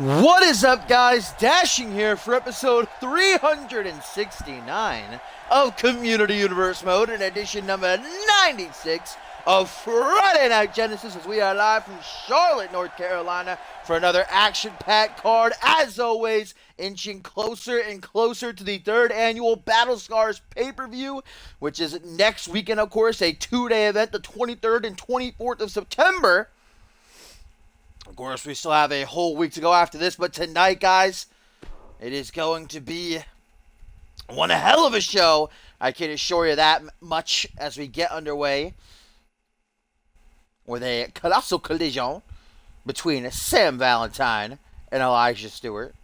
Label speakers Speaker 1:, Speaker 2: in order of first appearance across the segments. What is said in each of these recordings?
Speaker 1: What is up, guys? Dashing here for episode 369 of Community Universe Mode in edition number 96 of Friday Night Genesis, as we are live from Charlotte, North Carolina for another action-packed card, as always, inching closer and closer to the third annual Battle Scars pay-per-view, which is next weekend, of course, a two-day event, the 23rd and 24th of September. Of course, we still have a whole week to go after this, but tonight, guys, it is going to be one hell of a show. I can assure you that much as we get underway with a colossal collision between Sam Valentine and Elijah Stewart.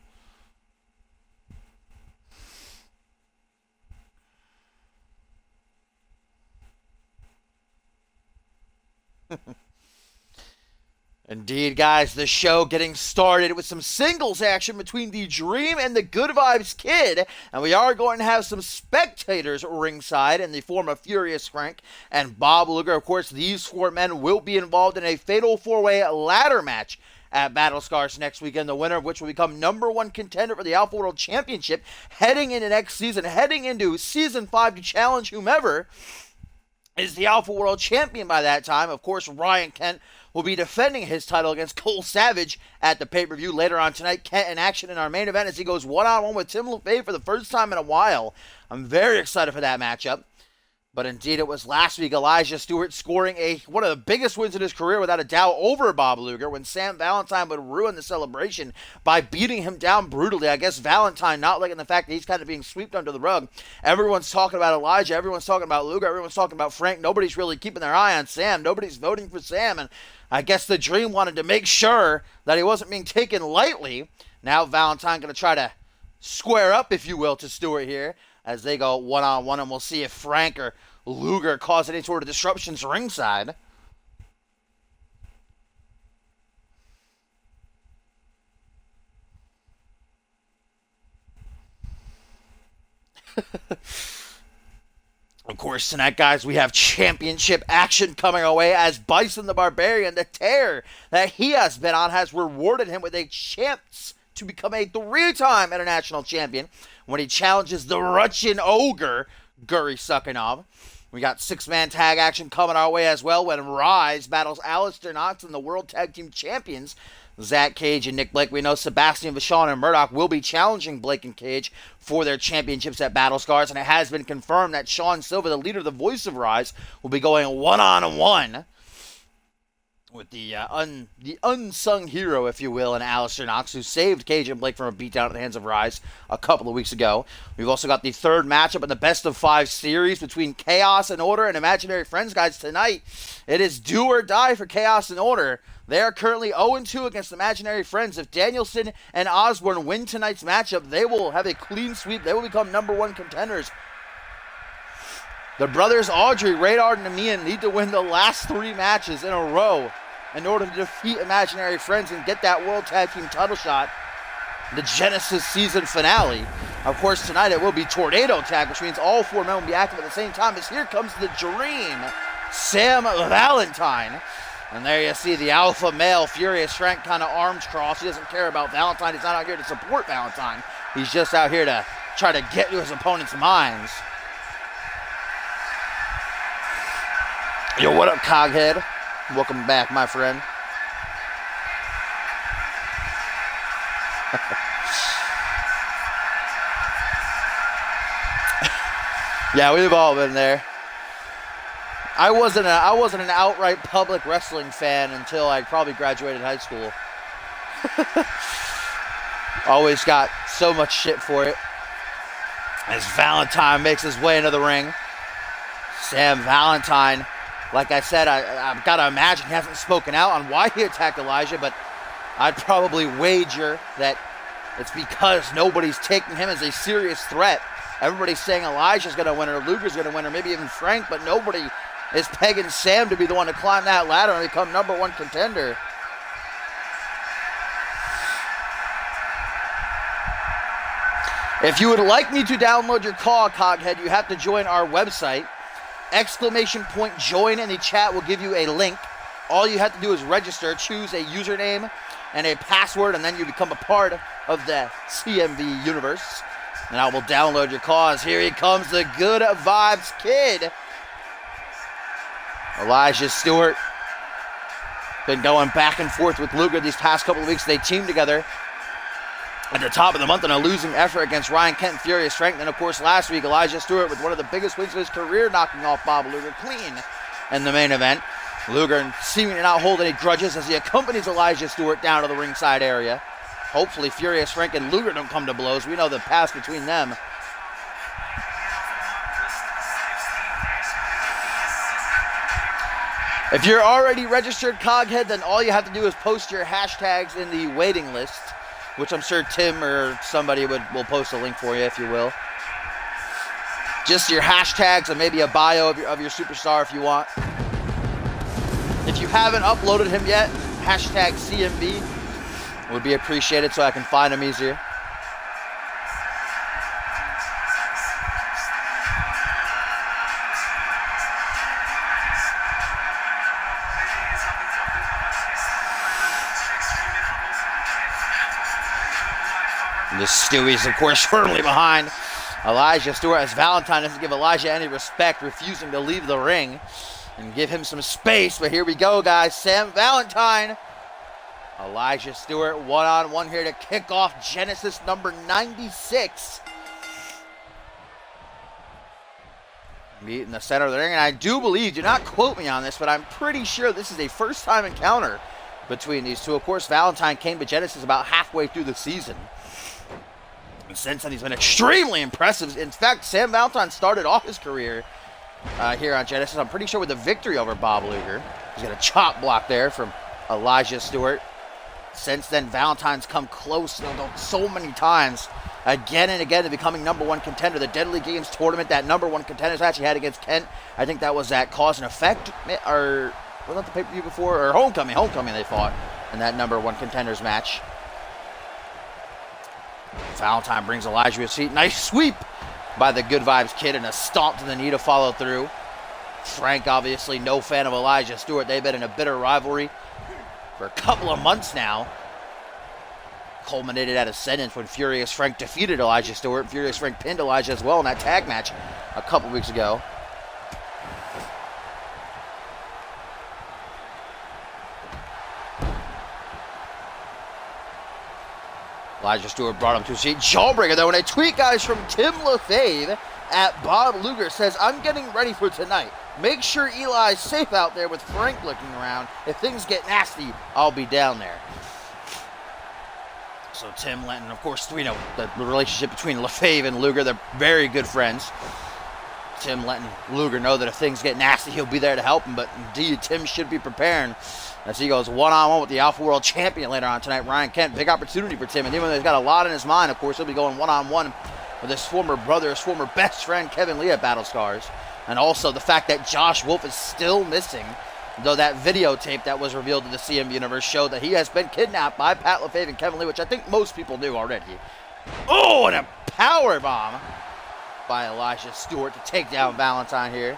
Speaker 1: Indeed, guys, the show getting started with some singles action between the Dream and the Good Vibes Kid, and we are going to have some spectators ringside in the form of Furious Frank and Bob Luger. Of course, these four men will be involved in a fatal four-way ladder match at Battle Scars next weekend, the winner of which will become #1 contender for the Alpha World Championship heading into next season, heading into Season 5 to challenge whomever is the Alpha World Champion by that time. Of course, Ryan Kent will be defending his title against Cole Savage at the pay-per-view later on tonight. Kent in action in our main event as he goes one-on-one with Tim LaFay for the first time in a while. I'm very excited for that matchup. But indeed, it was last week Elijah Stewart scoring one of the biggest wins in his career, without a doubt, over Bob Luger, when Sam Valentine would ruin the celebration by beating him down brutally. I guess Valentine not liking the fact that he's kind of being swept under the rug. Everyone's talking about Elijah. Everyone's talking about Luger. Everyone's talking about Frank. Nobody's really keeping their eye on Sam. Nobody's voting for Sam. And I guess the Dream wanted to make sure that he wasn't being taken lightly. Now Valentine going to try to square up, if you will, to Stewart here as they go one-on-one, and we'll see if Frank or Luger cause any sort of disruptions ringside. Of course, tonight, guys, we have championship action coming our way as Bison the Barbarian, the tear that he has been on, has rewarded him with a chance to become a 3-time international champion when he challenges the Russian Ogre, Guri Sukhanov. We got 6-man tag action coming our way as well when Rise battles Alistair Knox and the World Tag Team Champions, Zach Cage and Nick Blake. We know Sebastian Vachon and Murdoch will be challenging Blake and Cage for their championships at Battle Scars, and it has been confirmed that Sean Silva, the leader of the Voice of Rise, will be going one-on-one with the unsung hero, if you will, in Alistair Knox, who saved Cage and Blake from a beatdown at the hands of Rise a couple of weeks ago. We've also got the third matchup in the best-of-5 series between Chaos and Order and Imaginary Friends. Guys, tonight it is do or die for Chaos and Order. They are currently 0-2 against Imaginary Friends. If Danielson and Osborne win tonight's matchup, they will have a clean sweep. They will become #1 contenders. The brothers Audrey, Radar, and Namian need to win the last 3 matches in a row in order to defeat Imaginary Friends and get that World Tag Team title shot, the Genesis season finale. Of course, tonight it will be Tornado Tag, which means all 4 men will be active at the same time, as here comes the Dream, Sam Valentine. And there you see the alpha male, Furious Frank, kind of arms crossed. He doesn't care about Valentine. He's not out here to support Valentine. He's just out here to try to get to his opponent's minds. Yo, what up, Coghead? Welcome back, my friend. Yeah, we've all been there. I wasn't an outright public wrestling fan until I probably graduated high school. Always got so much shit for it. As Valentine makes his way into the ring, Sam Valentine, like I said, I've got to imagine he hasn't spoken out on why he attacked Elijah, but I'd probably wager that it's because nobody's taking him as a serious threat. Everybody's saying Elijah's going to win, or Luger's going to win, or maybe even Frank, but nobody is pegging Sam to be the one to climb that ladder and become #1 contender. If you would like me to download your call, Coghead, you have to join our website. !join in the chat will give you a link All you have to do is register, choose a username and a password, and then you become a part of the CMV universe. And I will download your cause. Here he comes, the Good Vibes Kid. Elijah Stewart. Been going back and forth with Luger these past couple of weeks. They teamed together at the top of the month in a losing effort against Ryan Kent and Furious Frank. And, of course, last week, Elijah Stewart with one of the biggest wins of his career, knocking off Bob Luger clean in the main event. Luger seeming to not hold any grudges as he accompanies Elijah Stewart down to the ringside area. Hopefully, Furious Frank and Luger don't come to blows. We know the past between them. If you're already registered Coghead, then all you have to do is post your hashtags in the waiting list, which I'm sure Tim or somebody will post a link for you, if you will. Just your hashtags and maybe a bio of your superstar if you want. If you haven't uploaded him yet, hashtag CMV would be appreciated so I can find him easier. The Stewie's, of course, firmly behind Elijah Stewart as Valentine doesn't give Elijah any respect, refusing to leave the ring and give him some space. But here we go, guys. Sam Valentine, Elijah Stewart, one-on-one here to kick off Genesis number 96. Meet in the center of the ring, and I do believe, do not quote me on this, but I'm pretty sure this is a first-time encounter between these two. Of course, Valentine came to Genesis about halfway through the season. And since then, he's been extremely impressive. In fact, Sam Valentine started off his career here on Genesis, I'm pretty sure, with a victory over Bob Luger. He's got a chop block there from Elijah Stewart. Since then, Valentine's come close so many times, again and again, to becoming #1 contender. The Deadly Games tournament, that #1 contenders match he had against Kent, I think that was at Cause and Effect, or was that the pay-per-view before? Or Homecoming they fought in that #1 contenders match. Valentine brings Elijah to his feet. Nice sweep by the Good Vibes Kid and a stomp to the knee to follow through. Frank, obviously, no fan of Elijah Stewart. They've been in a bitter rivalry for a couple of months now. Culminated at Ascendance when Furious Frank defeated Elijah Stewart. Furious Frank pinned Elijah as well in that tag match a couple weeks ago. Elijah Stewart brought him to his feet. Jawbreaker, though, and a tweet, guys, from Tim LaFave at Bob Luger says, "I'm getting ready for tonight. Make sure Eli's safe out there with Frank looking around. If things get nasty, I'll be down there." So Tim letting, of course, we know the relationship between LaFave and Luger. They're very good friends. Tim letting Luger know that if things get nasty, he'll be there to help him. But indeed, Tim should be preparing as he goes one-on-one with the Alpha World Champion later on tonight, Ryan Kent. Big opportunity for Tim. And even though he's got a lot in his mind, of course, he'll be going one-on-one with his former brother, his former best friend, Kevin Lee at Battle Scars. And also the fact that Josh Wolf is still missing, though that videotape that was revealed to the CMV Universe showed that he has been kidnapped by Pat LaFave and Kevin Lee, which I think most people knew already. Oh, and a power bomb by Elijah Stewart to take down Valentine here.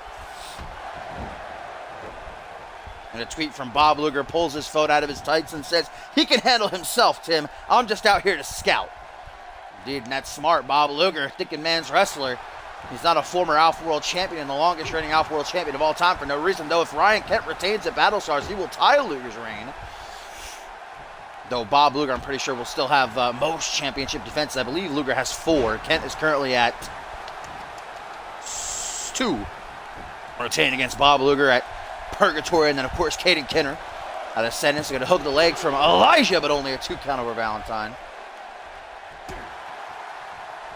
Speaker 1: And a tweet from Bob Luger pulls his phone out of his tights and says, "He can handle himself, Tim. I'm just out here to scout." Indeed, and that's smart. Bob Luger, thinking man's wrestler. He's not a former Alpha World Champion and the longest reigning Alpha World Champion of all time for no reason, though if Ryan Kent retains at Battle Stars, he will tie Luger's reign. Though Bob Luger, I'm pretty sure, will still have most championship defenses. I believe Luger has 4. Kent is currently at 2. Retaining against Bob Luger at Purgatory, and then, of course, Caden Kinner at Ascendance. They're going to hook the leg from Elijah, but only a 2 count over Valentine.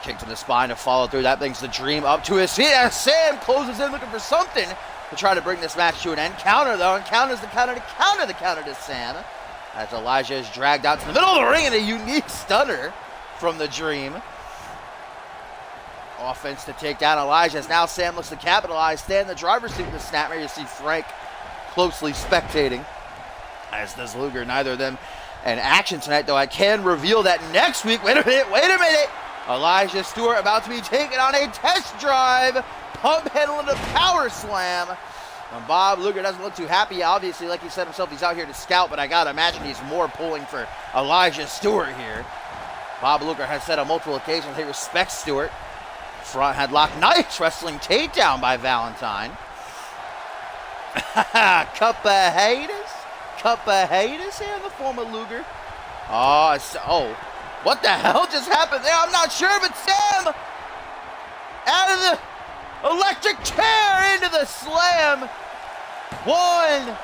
Speaker 1: Kick to the spine to follow through. That brings the Dream up to his feet as Sam closes in looking for something to try to bring this match to an end. Counter, though, and counters the counter to counter the counter to Sam as Elijah is dragged out to the middle of the ring and a unique stunner from the Dream. Offense to take down Elijah as now Sam looks to capitalize. Stay in the driver's seat with the snapmare. You see Frank closely spectating, as does Luger. Neither of them in action tonight, though I can reveal that next week, wait a minute, Elijah Stewart about to be taken on a test drive, pump handle and a power slam Bob Luger doesn't look too happy. Obviously, like he said himself, he's out here to scout, but I got to imagine he's more pulling for Elijah Stewart here. Bob Luger has said on multiple occasions he respects Stewart. Front headlock, nice wrestling takedown by Valentine. Cup of haters here in the form of Luger. Oh, what the hell just happened there? I'm not sure, but Sam out of the electric chair into the slam. 1,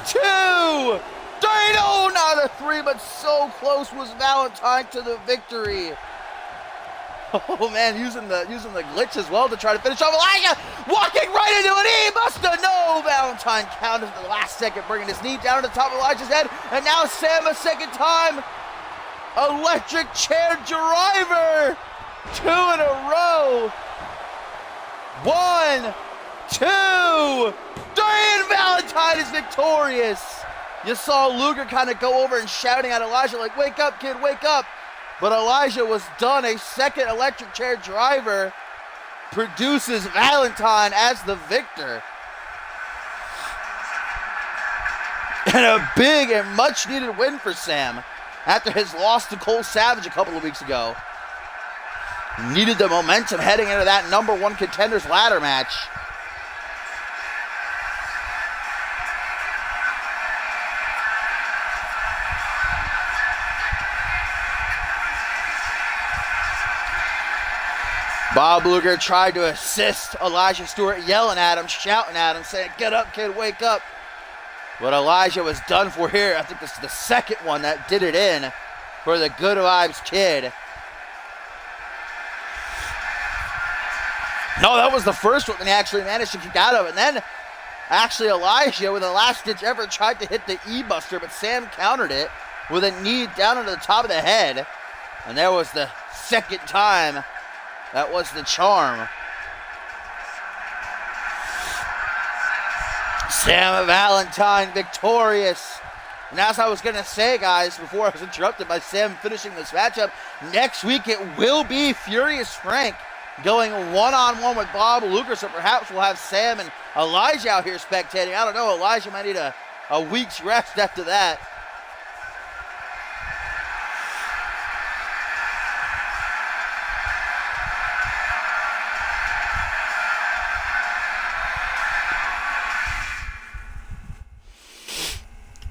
Speaker 1: 2, 3. No, not a 3, but so close was Valentine to the victory. Oh man, using the glitch as well to try to finish off. Elijah walking right into an E-Buster. No, Valentine counted at the last second, bringing his knee down to the top of Elijah's head, and now Sam a second time. Electric chair driver. 2 in a row. 1, 2, 3, and Valentine is victorious. You saw Luger kind of go over and shouting at Elijah like, "Wake up, kid, wake up." But Elijah was done. A second electric chair driver produces Valentine as the victor. And a big and much needed win for Sam after his loss to Cole Savage a couple of weeks ago. Needed the momentum heading into that #1 contenders ladder match. Bob Luger tried to assist Elijah Stewart, yelling at him, shouting at him, saying, "Get up, kid, wake up." But Elijah was done for here. I think this is the second one that did it in for the Good Vibes Kid. No, that was the first one that he actually managed to kick out of. And then, actually, Elijah, with a last-ditch effort, tried to hit the E-Buster, but Sam countered it with a knee down into the top of the head. And there was the second time. That was the charm. Sam Valentine victorious. And as I was going to say, guys, before I was interrupted by Sam finishing this matchup, next week it will be Furious Frank going one-on-one with Bob Luger, so perhaps we'll have Sam and Elijah out here spectating. I don't know, Elijah might need a week's rest after that.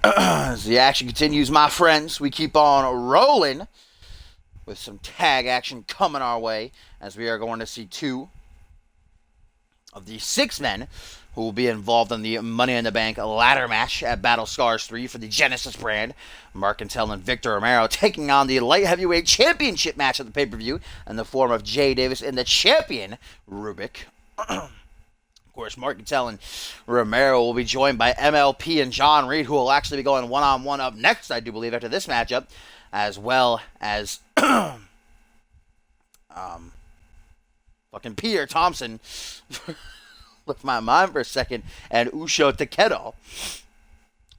Speaker 1: As the action continues, my friends, we keep on rolling with some tag action coming our way, as we are going to see 2 of the 6 men who will be involved in the Money in the Bank ladder match at Battle Scars 3 for the Genesis brand. Mark Cantel and Victor Romero taking on the Light Heavyweight Championship match at the pay-per-view in the form of Jay Davis and the champion, Rubik. Of course, Mark Cantel and Romero will be joined by MLP and John Reed, who will actually be going one-on-one up next, I do believe, after this matchup, as well as fucking Peter Thompson, left my mind for a second, and Uso Takedo.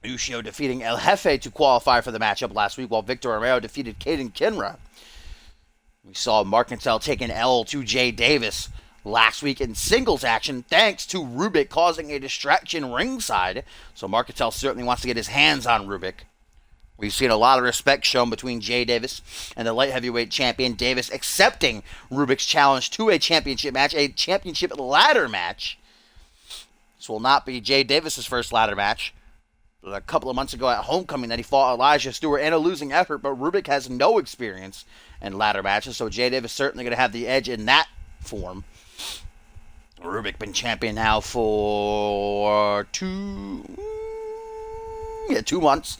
Speaker 1: Uso defeating El Jefe to qualify for the matchup last week, while Victor Romero defeated Caden Kinra. We saw Mark Cantel take an L to Jay Davis last week in singles action, thanks to Rubik causing a distraction ringside. So Mark Cantel certainly wants to get his hands on Rubik. We've seen a lot of respect shown between Jay Davis and the light heavyweight champion. Davis accepting Rubik's challenge to a championship match, a championship ladder match. This will not be Jay Davis's first ladder match. A couple of months ago at Homecoming that he fought Elijah Stewart in a losing effort, but Rubik has no experience in ladder matches, so Jay Davis certainly going to have the edge in that form. Rubik been champion now for 2 months.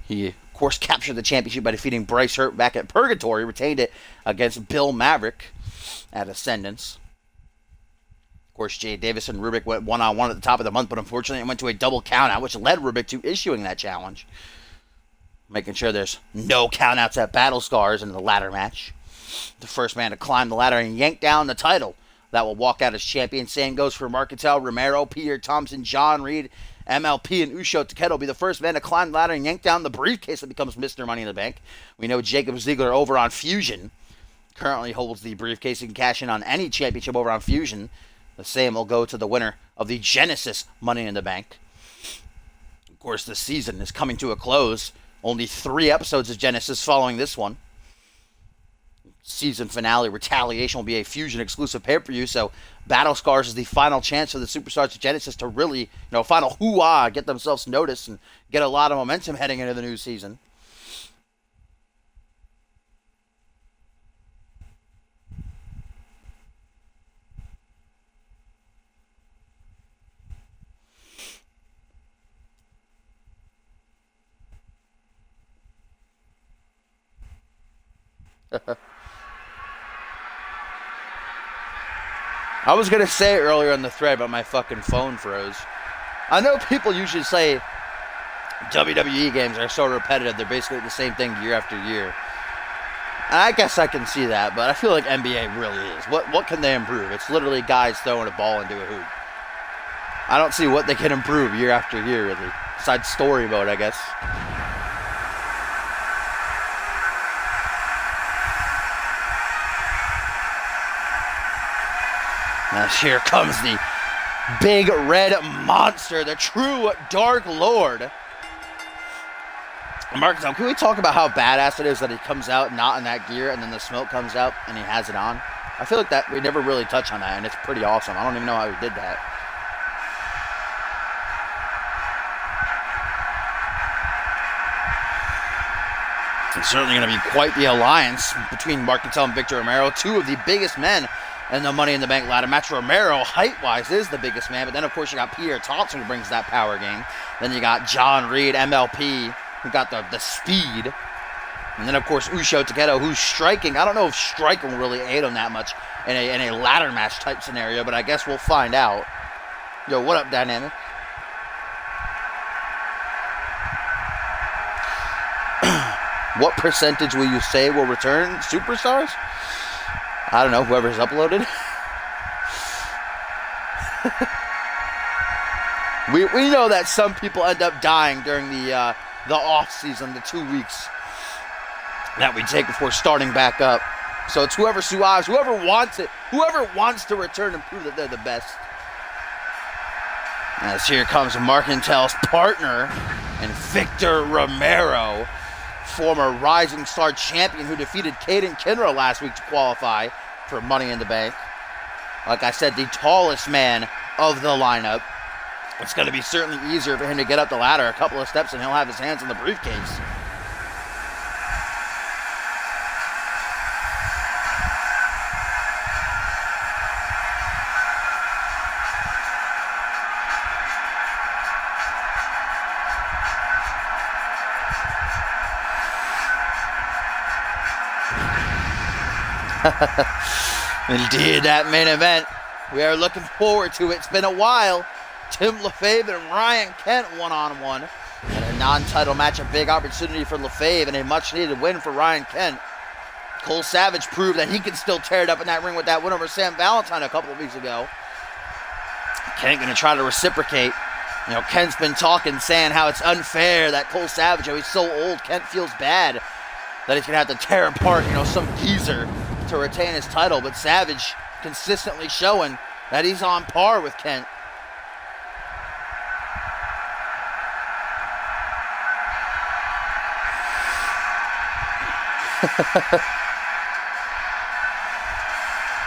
Speaker 1: He, of course, captured the championship by defeating Bryce Hurt back at Purgatory, retained it against Bill Maverick at Ascendance. Of course, Jay Davis and Rubik went one-on-one at the top of the month, but unfortunately it went to a double countout, which led Rubik to issuing that challenge, making sure there's no countouts at Battle Scars in the ladder match. The first man to climb the ladder and yank down the title that will walk out as champion. Same goes for Mark Cantel, Romero, Peter Thompson, John Reed, MLP, and Uso Takedo will be the first man to climb the ladder and yank down the briefcase that becomes Mr. Money in the Bank. We know Jacob Ziegler over on Fusion currently holds the briefcase. He can cash in on any championship over on Fusion. The same will go to the winner of the Genesis Money in the Bank. Of course, the season is coming to a close. Only 3 episodes of Genesis following this one. Season finale Retaliation will be a Fusion exclusive pay-per-view, so Battle Scars is the final chance for the Superstars of Genesis to really, final hoo-ah, get themselves noticed and get a lot of momentum heading into the new season. I was going to say earlier in the thread, but my fucking phone froze. I know people usually say WWE games are so repetitive, they're basically the same thing year after year. And I guess I can see that, but I feel like NBA really is. What can they improve? It's literally guys throwing a ball into a hoop. I don't see what they can improve year after year, really. Besides story mode, I guess. Now here comes the big red monster, the true Dark Lord. Marcus, can we talk about how badass it is that he comes out not in that gear and then the smoke comes out and he has it on? I feel like that we never really touch on that, and it's pretty awesome. I don't even know how he did that. It's certainly going to be quite the alliance between Marcantel and Victor Romero, 2 of the biggest men in the Money in the Bank ladder match. Romero, height-wise, is the biggest man, but then, of course, you got Pierre Thompson, who brings that power game. Then you got John Reed, MLP, who got the speed. And then, of course, Usho Takedo, who's striking. I don't know if striking will really aid him that much in a ladder match type scenario, but I guess we'll find out. Yo, what up, Dynamic? What percentage will you say will return Superstars? I don't know, whoever's uploaded. we know that some people end up dying during the off season, the 2 weeks that we take before starting back up. So it's whoever survives, whoever wants it, whoever wants to return and prove that they're the best. As here comes Marcantel's partner and Victor Romero, former Rising Star champion who defeated Caden Kinra last week to qualify for Money in the Bank. Like I said, the tallest man of the lineup. It's going to be certainly easier for him to get up the ladder a couple of steps and he'll have his hands in the briefcase. Indeed, that main event. We are looking forward to it. It's been a while. Tim Lefebvre and Ryan Kent one-on-one. And a non-title match, a big opportunity for Lefebvre and a much-needed win for Ryan Kent. Cole Savage proved that he can still tear it up in that ring with that win over Sam Valentine a couple of weeks ago. Kent going to try to reciprocate. You know, Kent's been talking, saying how it's unfair that Cole Savage, he's so old, Kent feels bad that he's going to have to tear apart, some geezer to retain his title, but Savage consistently showing that he's on par with Kent.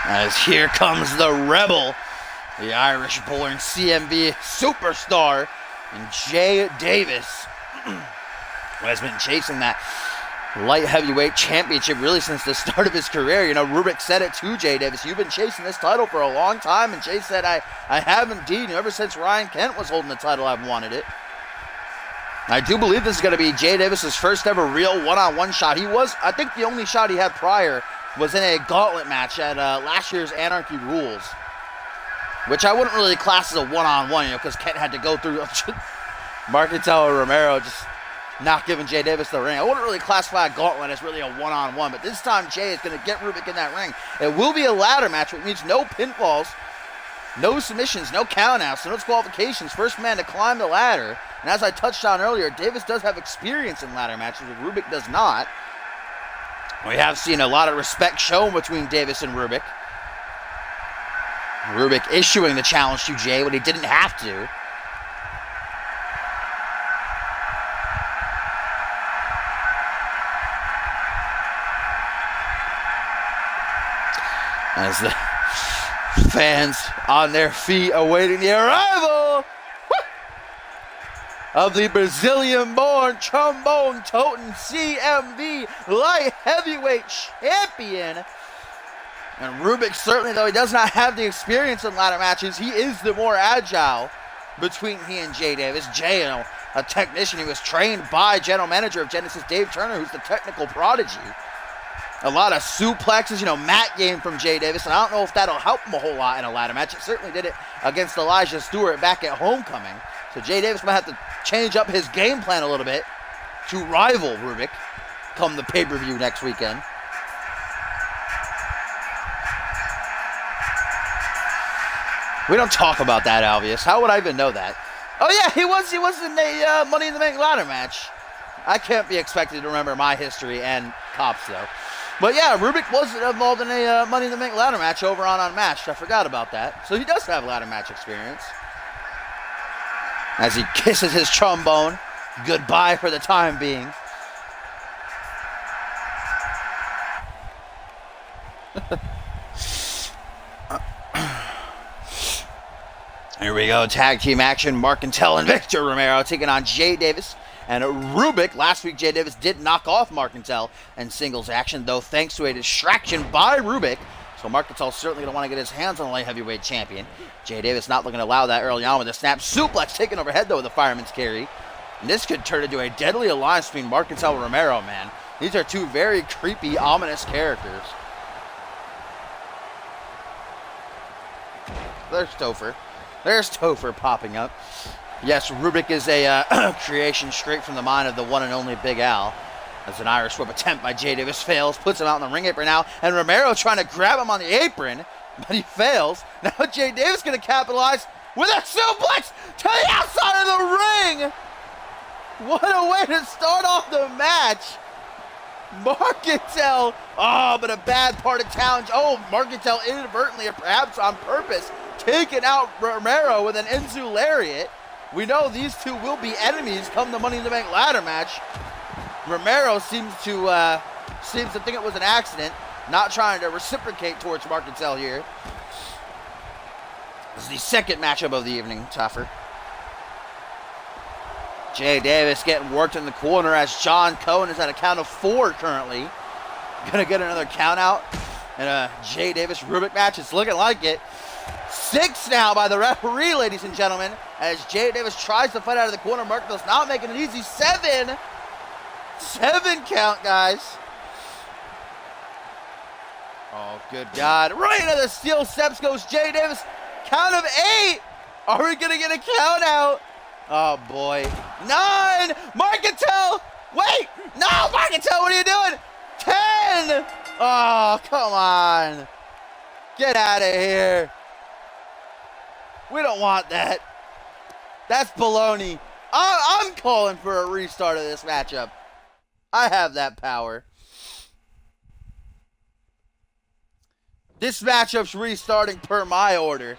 Speaker 1: As here comes the Rebel, the Irish-born CMV superstar, and Jay Davis, who has been chasing that light heavyweight championship really since the start of his career. Rubik said it to Jay Davis, you've been chasing this title for a long time, and Jay said, I have indeed. Ever since Ryan Kent was holding the title, I've wanted it. I do believe this is going to be Jay Davis's first ever real one-on-one shot. I think the only shot he had prior was in a gauntlet match at last year's Anarchy Rules, which I wouldn't really class as a one-on-one, because Kent had to go through Marcantel and Romero just not giving Jay Davis the ring. I wouldn't really classify a gauntlet as really a one-on-one, but this time Jay is going to get Rubik in that ring. It will be a ladder match, which means no pinfalls, no submissions, no countouts, no disqualifications. First man to climb the ladder. And as I touched on earlier, Davis does have experience in ladder matches, but Rubik does not. We have seen a lot of respect shown between Davis and Rubik. Rubik issuing the challenge to Jay when he didn't have to. As the fans on their feet awaiting the arrival of the Brazilian-born trombone-toting CMV light heavyweight champion. And Rubik, certainly, though he does not have the experience in ladder matches, he is the more agile between he and Jay Davis. Jay, you know, a technician, he was trained by general manager of Genesis, Dave Turner, who's the technical prodigy. A lot of suplexes, you know, mat game from Jay Davis, and I don't know if that'll help him a whole lot in a ladder match. It certainly did it against Elijah Stewart back at Homecoming. So Jay Davis might have to change up his game plan a little bit to rival Rubik come the pay-per-view next weekend. We don't talk about that, Alvius. How would I even know that? Oh yeah, he was in a Money in the Bank ladder match. I can't be expected to remember my history and Cops though. But yeah, Rubik was involved in a Money in the Bank ladder match over on Unmatched. I forgot about that. So he does have ladder match experience. As he kisses his trombone goodbye for the time being. Here we go, tag team action. Mark Cantel and Victor Romero taking on Jay Davis and Rubik. Last week, Jay Davis did knock off Mark Cantel in singles action, though thanks to a distraction by Rubik. So Mark Cantel certainly going to want to get his hands on the light heavyweight champion. Jay Davis not looking to allow that early on with a snap suplex taken overhead, though, with a fireman's carry. And this could turn into a deadly alliance between Mark Cantel and Romero, man. These are two very creepy, ominous characters. There's Topher. There's Topher popping up. Yes, Rubik is a creation straight from the mind of the one and only Big Al. As an Irish whip attempt by Jay Davis fails, puts him out in the ring apron now, and Romero trying to grab him on the apron, but he fails. Now Jay Davis going to capitalize with a suplex to the outside of the ring. What a way to start off the match. Mark Cantel, oh, but a bad part of town. Oh, Mark Cantel inadvertently or perhaps on purpose taking out Romero with an Enzu lariat. We know these two will be enemies come the Money in the Bank ladder match. Romero seems to think it was an accident, not trying to reciprocate towards Mark Cantel here. This is the second matchup of the evening, Topher. Jay Davis getting worked in the corner as John Cohen is at a count of 4 currently. Gonna get another count out in a Jay Davis Rubik match. It's looking like it. 6 now by the referee, ladies and gentlemen, as Jay Davis tries to fight out of the corner. Mark Cantel's not making it easy. 7 count, guys. Oh, good God. Right into the steel steps goes Jay Davis. Count of 8. Are we going to get a count out? Oh, boy. 9. Mark Cantel. Wait. No, Mark Cantel, what are you doing? 10. Oh, come on. Get out of here. We don't want that. That's baloney. I'm calling for a restart of this matchup. I have that power. This matchup's restarting per my order.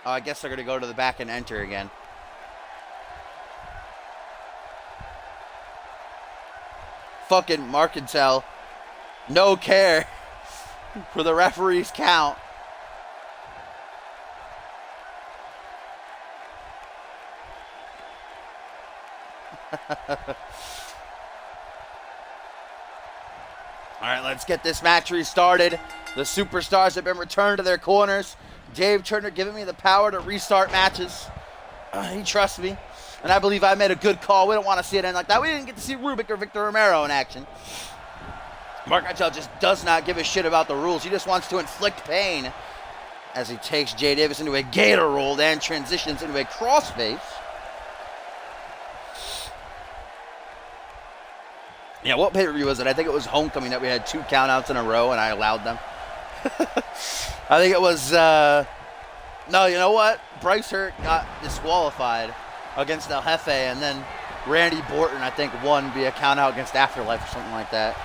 Speaker 1: Oh, I guess they're going to go to the back and enter again. Fucking Mark Cantel. No care for the referee's count. All right, let's get this match restarted. The superstars have been returned to their corners. Dave Turner giving me the power to restart matches. He trusts me, and I believe I made a good call. We don't want to see it end like that. We didn't get to see Rubik or Victor Romero in action. Mark Cantel just does not give a shit about the rules. He just wants to inflict pain as he takes Jay Davis into a gator roll, then transitions into a crossface. Yeah, what pay-per-view was it? I think it was Homecoming that we had 2 countouts in a row, and I allowed them. I think it was, no, you know what? Bryce Hurt got disqualified against El Jefe, and then Randy Borton, I think, won via countout against Afterlife or something like that.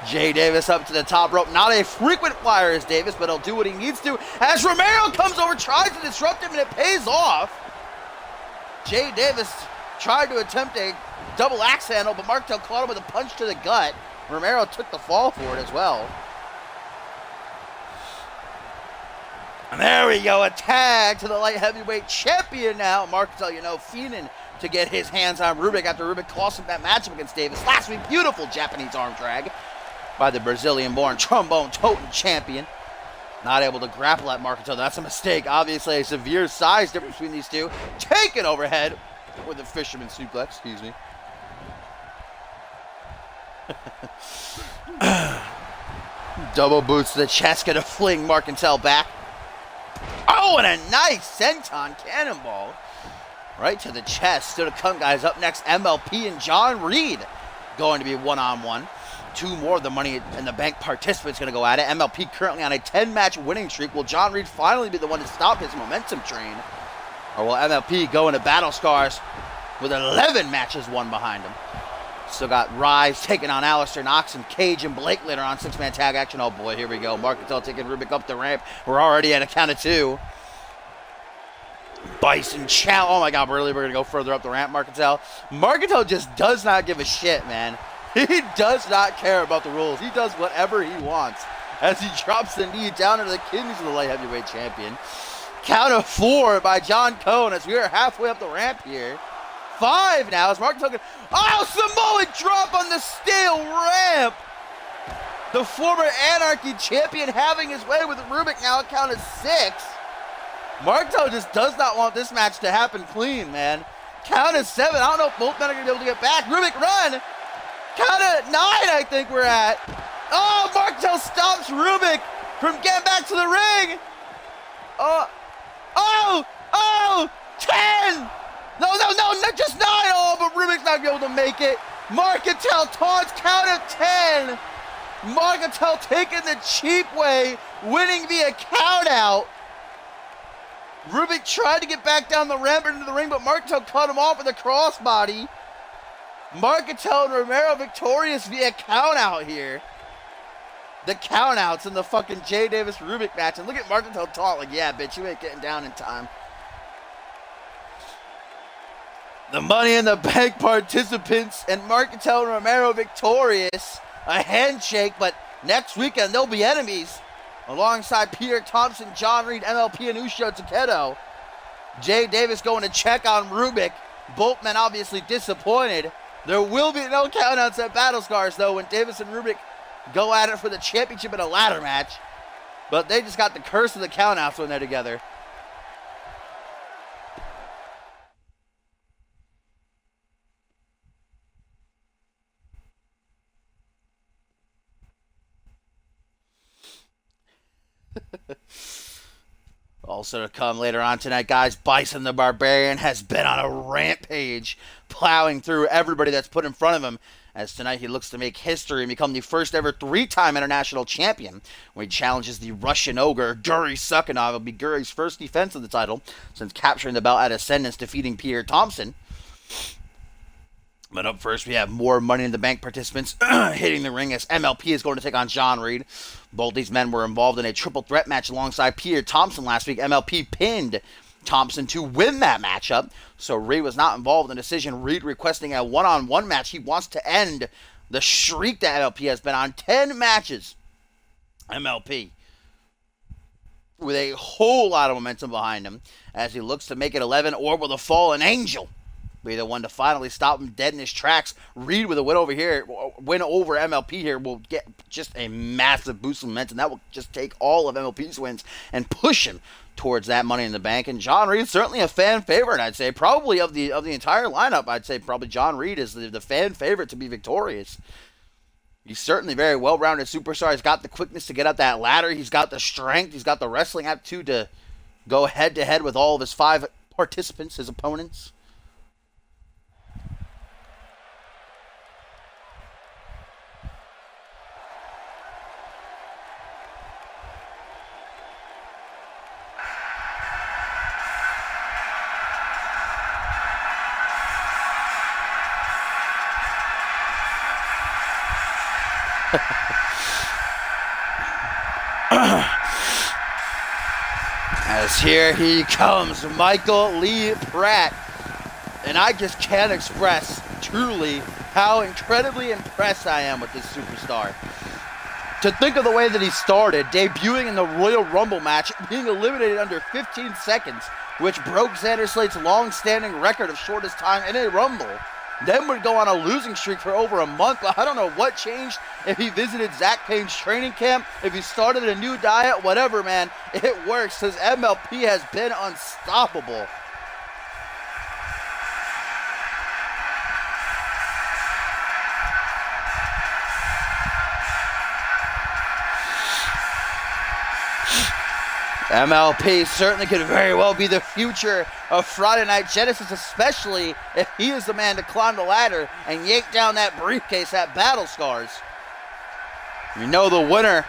Speaker 1: Jay Davis up to the top rope. Not a frequent flyer as Davis, but he'll do what he needs to. As Romero comes over, tries to disrupt him, and it pays off. Jay Davis tried to attempt a double axe handle, but Martel caught him with a punch to the gut. Romero took the fall for it as well. And there we go, a tag to the light heavyweight champion now. Martel, you know, fiending to get his hands on Rubik after Rubik cost him that matchup against Davis. Last week, beautiful Japanese arm drag by the Brazilian-born trombone-toting champion. Not able to grapple at Marketo. That's a mistake. Obviously, a severe size difference between these two. Taken overhead with a fisherman suplex, excuse me. Double boots to the chest, gonna fling Markentel back. Oh, and a nice senton cannonball right to the chest. Still to come, guys. Up next, MLP and John Reed going to be one-on-one. Two more of the Money in the Bank participants going to go at it. MLP currently on a 10-match winning streak. Will John Reed finally be the one to stop his momentum train? Or will MLP go into Battle Scars with 11 matches won behind him? Still got Rise taking on Alistair Knox and Cage and Blake later on. Six-man tag action. Oh, boy, here we go. Marketel taking Rubik up the ramp. We're already at a count of two. Bison Chow. Oh, my God, really? We're going to go further up the ramp, Marketel? Marketel just does not give a shit, man. He does not care about the rules. He does whatever he wants as he drops the knee down into the kidneys of the light heavyweight champion. Count of 4 by John Cone as we are halfway up the ramp here. 5 now as Mark Token. Oh, Samoan drop on the steel ramp. The former Anarchy champion having his way with Rubik now a count of 6. Markto just does not want this match to happen clean, man. Count of 7. I don't know if both men are going to be able to get back. Rubik run. Count of 9, I think we're at. Oh, Marktel stops Rubik from getting back to the ring. 10. No, not just 9. Oh, but Rubik's not going to be able to make it. Marketel taunts, count of 10. Marketel taking the cheap way, winning via count out. Rubik tried to get back down the ramp into the ring, but Marketel cut him off with a crossbody. Marketel and Romero victorious via count out here. The count outs in the fucking Jay Davis Rubik match. And look at Marketel taunt like, yeah, bitch, you ain't getting down in time. The Money in the Bank participants and Marketel and Romero victorious. A handshake, but next weekend they'll be enemies. Alongside Peter Thompson, John Reed, MLP, and Ushio Takedo. Jay Davis going to check on Rubik. Both men obviously disappointed. There will be no countouts at Battle Scars, though, when Davis and Rubik go at it for the championship in a ladder match. But they just got the curse of the countouts when they're together. Also to come later on tonight, guys, Bison the Barbarian has been on a rampage, plowing through everybody that's put in front of him, as tonight he looks to make history and become the first ever 3-time international champion when he challenges the Russian ogre, Guri Sukhanov. It'll be Guri's first defense of the title since capturing the belt at Ascendance, defeating Peter Thompson. But up first, we have more Money in the Bank participants hitting the ring as MLP is going to take on John Reed. Both these men were involved in a triple threat match alongside Peter Thompson last week. MLP pinned Thompson to win that matchup, so Reed was not involved in the decision. Reed requesting a one-on-one match. He wants to end the streak that MLP has been on. 10 matches, MLP, with a whole lot of momentum behind him as he looks to make it 11, or will the Fallen Angel be the one to finally stop him dead in his tracks? Reed with a win over MLP here will get just a massive boost of momentum. That will just take all of MLP's wins and push him towards that Money in the Bank. And John Reed, certainly a fan favorite, I'd say. Probably of the entire lineup, I'd say probably John Reed is the fan favorite to be victorious. He's certainly a very well-rounded superstar. He's got the quickness to get up that ladder. He's got the strength. He's got the wrestling aptitude to go head-to-head with all of his 5 participants, his opponents. As here he comes, Michael Lee Pratt. And I just can't express truly how incredibly impressed I am with this superstar. To think of the way that he started, debuting in the Royal Rumble match, being eliminated under 15 seconds, which broke Xander Slate's long-standing record of shortest time in a Rumble. Then would go on a losing streak for over a month, but I don't know what changed. If he visited Zach Payne's training camp, if he started a new diet, whatever, man, it works, because MLP has been unstoppable. MLP certainly could very well be the future of Friday Night Genesis, especially if he is the man to climb the ladder and yank down that briefcase at Battle Scars. You know the winner,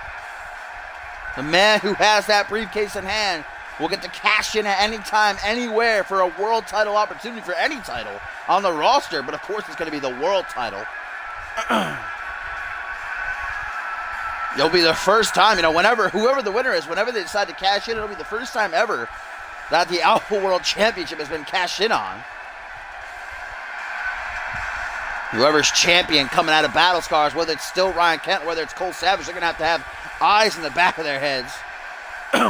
Speaker 1: the man who has that briefcase in hand, will get to cash in at any time, anywhere for a world title opportunity for any title on the roster, but of course it's going to be the world title. It'll be the first time, whoever the winner is, whenever they decide to cash in, it'll be the first time ever that the Alpha World Championship has been cashed in on. Whoever's champion coming out of Battle Scars, whether it's still Ryan Kent, whether it's Cole Savage, they're going to have eyes in the back of their heads.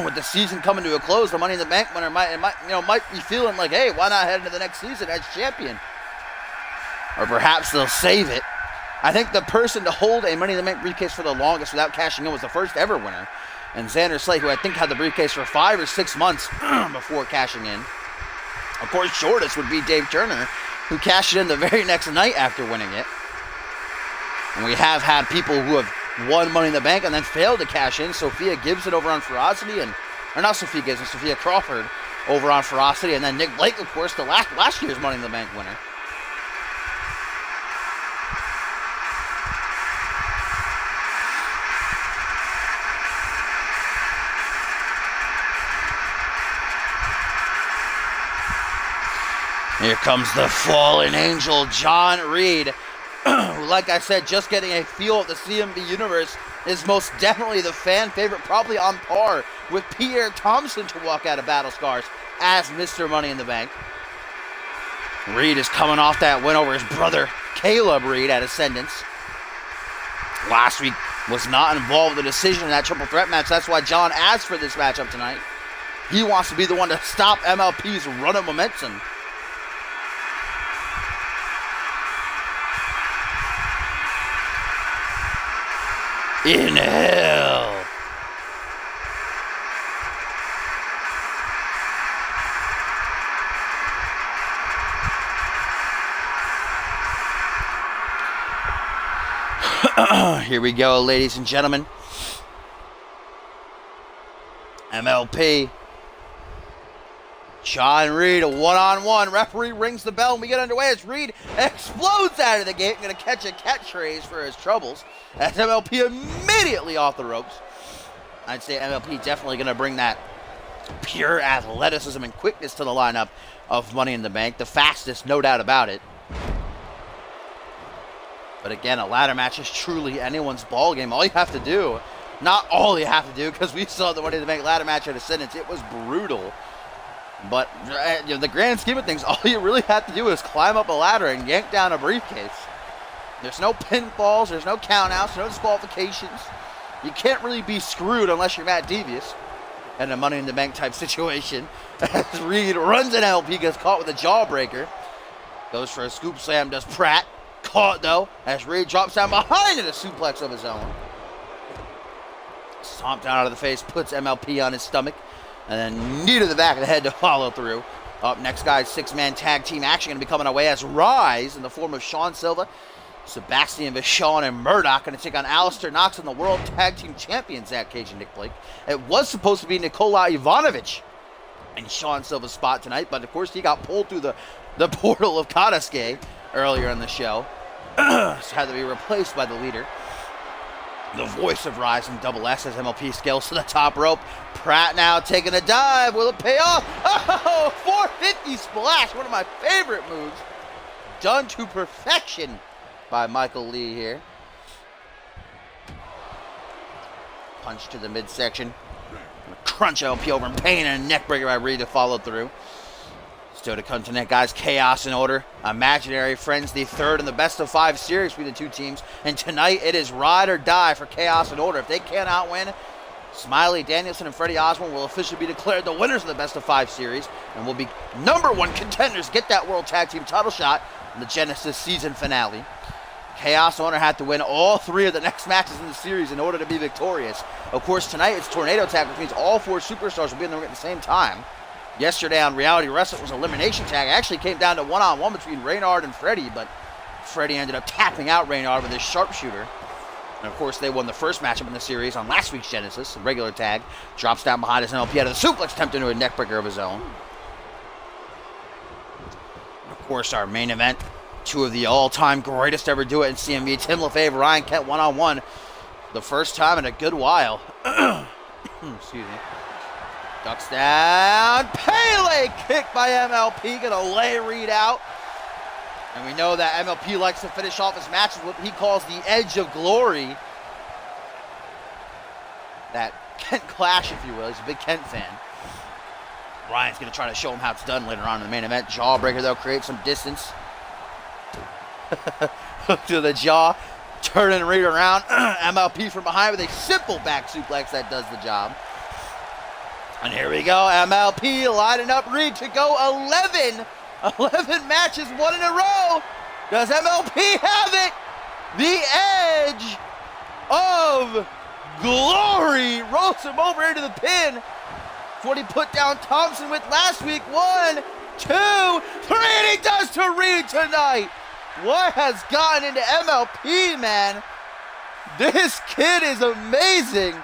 Speaker 1: With the season coming to a close, the Money in the Bank winner might be feeling like, hey, why not head into the next season as champion? Or perhaps they'll save it. I think the person to hold a Money in the Bank briefcase for the longest without cashing in was the first ever winner. And Xander Slate, who I think had the briefcase for 5 or 6 months before cashing in. Of course, shortest would be Dave Turner, who cashed it in the very next night after winning it. And we have had people who have won Money in the Bank and then failed to cash in. Sophia Gibson over on Ferocity, Sophia Crawford over on Ferocity, and then Nick Blake, of course, the last year's Money in the Bank winner. Here comes the fallen angel, John Reed, who, like I said, just getting a feel of the CMV universe, is most definitely the fan favorite, probably on par with Pierre Thompson to walk out of Battle Scars as Mr. Money in the Bank. Reed is coming off that win over his brother, Caleb Reed, at Ascendance. Last week was not involved in the decision in that triple threat match. That's why John asked for this matchup tonight. He wants to be the one to stop MLP's run of momentum. In hell. Here we go, ladies and gentlemen. MLP. John Reed, a one-on-one. Referee rings the bell and we get underway as Reed explodes out of the gate. Going to catch a catchphrase for his troubles. As MLP immediately off the ropes. I'd say MLP definitely going to bring that pure athleticism and quickness to the lineup of Money in the Bank. The fastest, no doubt about it. But again, a ladder match is truly anyone's ball game. All you have to do, not all you have to do, because we saw the Money in the Bank ladder match at Ascendance. It was brutal. But in the grand scheme of things, all you really have to do is climb up a ladder and yank down a briefcase. There's no pinfalls, there's no countouts, no disqualifications. You can't really be screwed unless you're Matt Devious in a Money in the Bank type situation. As Reed runs an LP, gets caught with a jawbreaker. Goes for a scoop slam, does Pratt. Caught though, as Reed drops down behind in a suplex of his own. Stomped down out of the face, puts MLP on his stomach. And then knee to the back of the head to follow through. Up next, guys, 6-man tag team action going to be coming our way as Rise, in the form of Sean Silva, Sebastian Vachon, and Murdoch, going to take on Alistair Knox and the World Tag Team Champions, Zach Cage and Nick Blake. It was supposed to be Nikola Ivanovic in Sean Silva's spot tonight, but of course he got pulled through the portal of Kadaske earlier in the show. So had to be replaced by the leader. The voice of Rise and Double S as MLP scales to the top rope. Pratt now taking a dive. Will it pay off? Oh, 450 splash. One of my favorite moves. Done to perfection by Michael Lee here. punch to the midsection. Crunch MLP over in pain and a neck breaker by Reed to follow through. Still to come tonight, guys. Chaos in order. Imaginary Friends, the third in the best of 5 series between the two teams. And tonight it is ride or die for Chaos in order. If they cannot win, Smiley, Danielson, and Freddie Osborne will officially be declared the winners of the best of 5 series and will be #1 contenders, get that World Tag Team title shot in the Genesis season finale. Chaos in Order had to win all 3 of the next matches in the series in order to be victorious. Of course, tonight it's Tornado Tag, which means all 4 superstars will be in the ring at the same time. Yesterday on Reality Wrestling was Elimination Tag. It actually came down to one-on-one between Reynard and Freddie, but Freddie ended up tapping out Reynard with his sharpshooter. And of course, they won the first matchup in the series on last week's Genesis, regular tag. Drops down behind his MLP out of the suplex, attempt into a neckbreaker of his own. And of course, our main event, 2 of the all-time greatest to ever do it in CMV, Tim LaFave, Ryan Kent one-on-one. The first time in a good while. Excuse me. Ducks down. Pele kick by MLP. Gonna lay Reed out. And we know that MLP likes to finish off his matches with what he calls the Edge of Glory. That Kent clash, if you will. He's a big Kent fan. Ryan's going to try to show him how it's done later on in the main event. Jawbreaker, though, creates some distance. Hook to the jaw. Turning Reed around. MLP from behind with a simple back suplex that does the job. And here we go. MLP lining up Reed to go 11 matches, 1 in a row. Does MLP have it? The Edge of Glory rolls him over into the pin. It's what he put down Thompson with last week. 1, 2, 3, and he does to Reed tonight. What has gotten into MLP, man? This kid is amazing.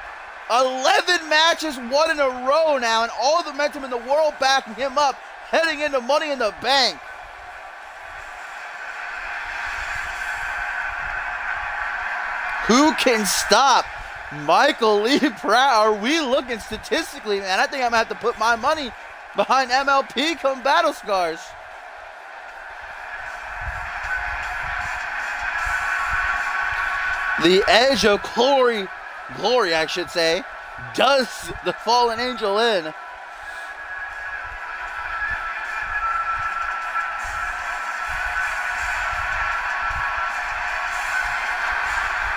Speaker 1: 11 matches, 1 in a row now, and all the momentum in the world backing him up, heading into Money in the Bank. Who can stop Michael Lee Pratt? Are we looking statistically, man? I think I'm going to have to put my money behind MLP come Battle Scars. The Edge of Glory, I should say, does the Fallen Angel in.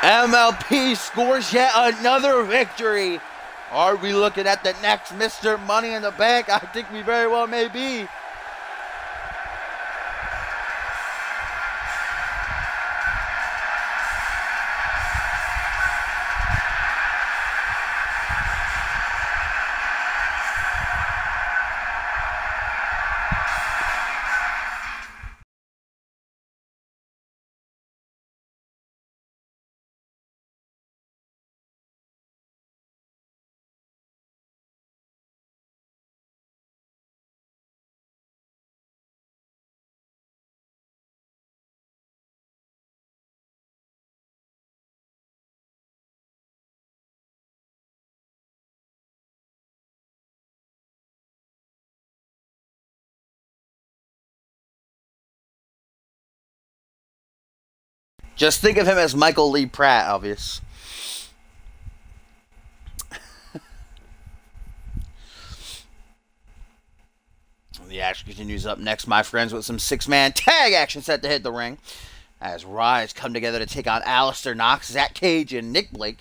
Speaker 1: MLP scores yet another victory. Are we looking at the next Mr. Money in the Bank? I think we very well may be. Just think of him as Michael Lee Pratt, obvious. The action continues up next, my friends, with some 6-man tag action set to hit the ring. As Rise come together to take on Alistair Knox, Zach Cage, and Nick Blake.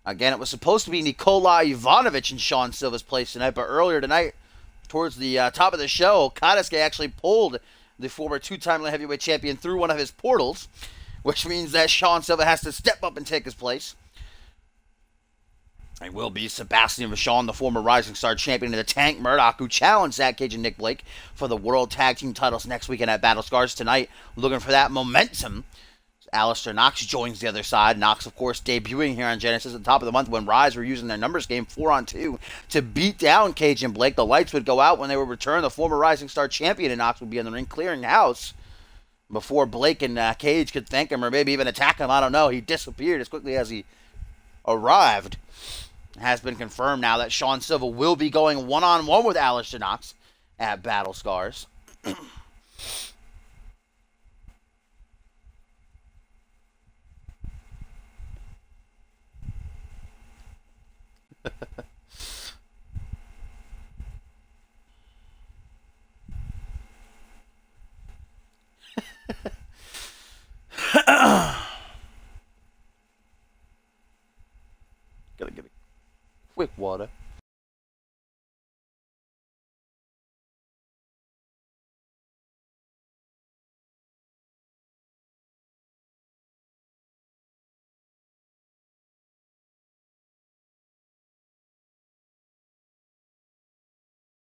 Speaker 1: Again, it was supposed to be Nikola Ivanovic in Sean Silva's place tonight, but earlier tonight, towards the top of the show, Kadaske actually pulled the former 2-time light heavyweight champion through one of his portals, which means that Sean Silva has to step up and take his place. It will be Sebastian Vachon, the former Rising Star champion, and the Tank Murdoch, who challenged Zach Cage and Nick Blake for the World Tag Team titles next weekend at Battle Scars tonight. Looking for that momentum. Alistair Knox joins the other side. Knox, of course, debuting here on Genesis at the top of the month when Rise were using their numbers game 4-on-2 to beat down Cage and Blake. The lights would go out when they would return. The former Rising Star champion and Knox would be in the ring clearing house before Blake and Cage could thank him or maybe even attack him. I don't know. He disappeared as quickly as he arrived. It has been confirmed now that Sean Silva will be going one-on-one with Alistair Knox at Battle Scars. Gotta get a quick water.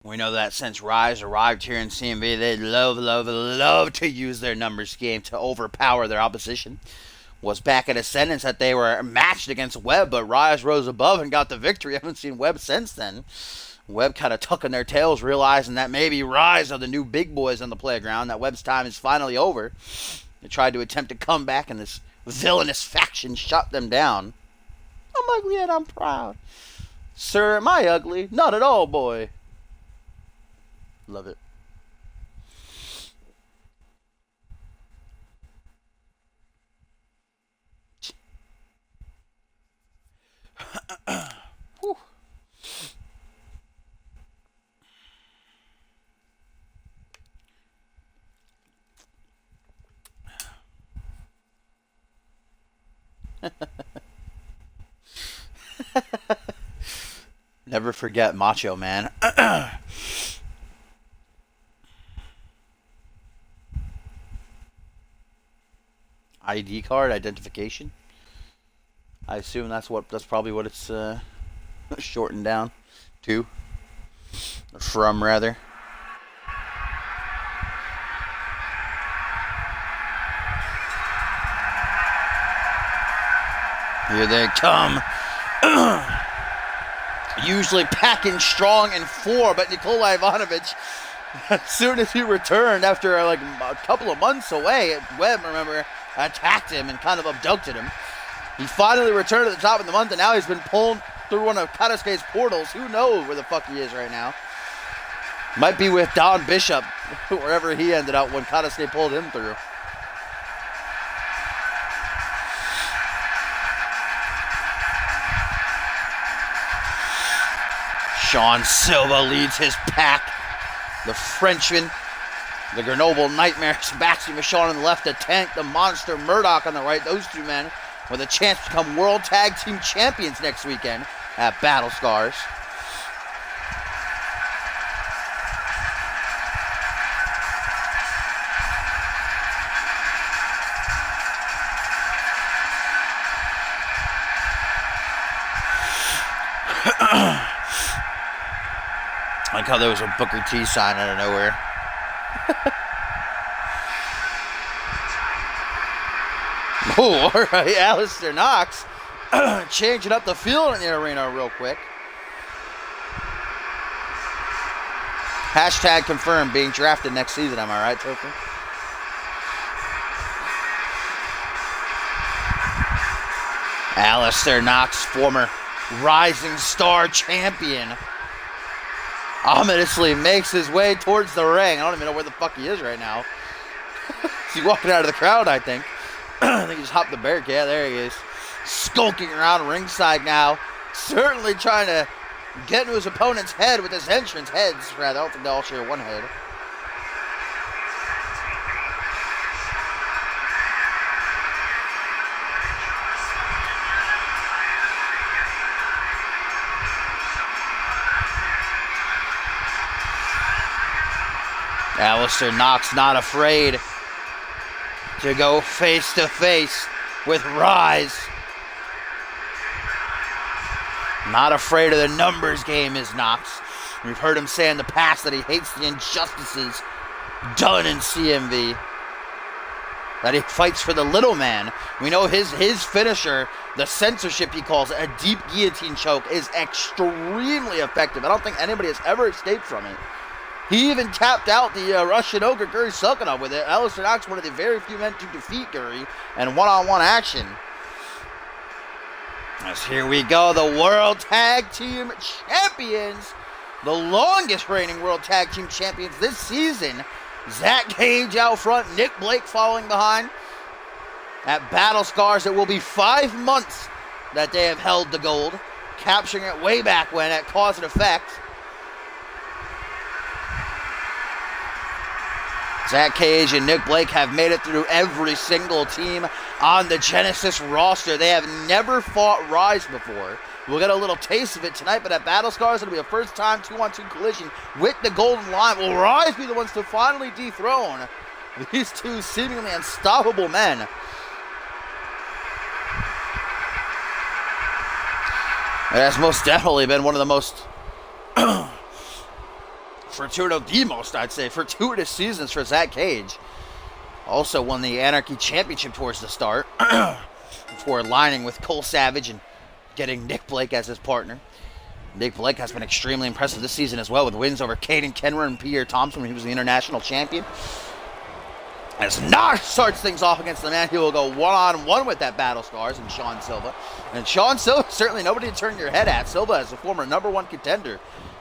Speaker 1: We know that since Rise arrived here in CMV, they love to use their numbers game to overpower their opposition. Was back at Ascendance that they were matched against Webb, but Rise rose above and got the victory. I haven't seen Webb since then. Webb kind of tucking their tails, realizing that maybe Rise are the new big boys on the playground, that Webb's time is finally over. They tried to attempt to come back, and this villainous faction shut them down. I'm ugly and I'm proud. Sir, am I ugly? Not at all, boy. Love it. Never forget Macho Man. ID card identification. I assume that's probably what it's shortened down to, or from rather. Here they come. Usually packing strong in 4, but Nikolai Ivanovich, as soon as he returned after like a couple of months away, Webb, remember, attacked him and kind of abducted him. He finally returned at the top of the month, and now he's been pulled through one of Kataska's portals. Who knows where the fuck he is right now? Might be with Don Bishop, wherever he ended up when Kataska pulled him through. Sean Silva leads his pack. The Frenchman, the Grenoble Nightmare, Sebastian Michon on the left, the Tank, the Monster Murdoch on the right. Those two men with a chance to become World Tag Team Champions next weekend at Battle Scars. I like how there was a Booker T sign out of nowhere. Oh, all right, Alistair Knox changing up the field in the arena real quick. Hashtag confirmed, being drafted next season, am I right, Token? Alistair Knox, former Rising Star champion, ominously makes his way towards the ring. I don't even know where the fuck he is right now. He's walking out of the crowd, I think. I think he just hopped the barricade. Yeah, there he is. Skulking around ringside now. Certainly trying to get into his opponent's head with his entrance heads, rather. I don't think they all share one head. Alistair Knox not afraid to go face to face with Rise. Not afraid of the numbers game is Knox. We've heard him say in the past that he hates the injustices done in CMV. That he fights for the little man. We know his finisher, the censorship he calls it, a deep guillotine choke, is extremely effective. I don't think anybody has ever escaped from it. He even tapped out the Russian Ogre Guri Sulkinov with it. Alistair Knox, one of the very few men to defeat Guri in one-on-one action. As here we go, the World Tag Team Champions. The longest reigning World Tag Team Champions this season. Zach Cage out front, Nick Blake following behind. At Battle Scars, it will be 5 months that they have held the gold. capturing it way back when at Cause and Effect. Zach Cage and Nick Blake have made it through every single team on the Genesis roster. They have never fought Rise before. We'll get a little taste of it tonight, but at Battle Scars, it'll be a first-time 2-on-2 collision with the Golden Lion. Will Rise be the ones to finally dethrone these two seemingly unstoppable men? It has most definitely been one of the most fortuitous seasons for Zach Cage. Also won the Anarchy Championship towards the start before aligning with Cole Savage and getting Nick Blake as his partner. Nick Blake has been extremely impressive this season as well, with wins over Caden Kenner and Pierre Thompson when he was the international champion. As Knox starts things off against the man, he will go one-on-one with that Battle Scars and Sean Silva. And Sean Silva, certainly nobody to turn your head at. Silva is a former #1 contender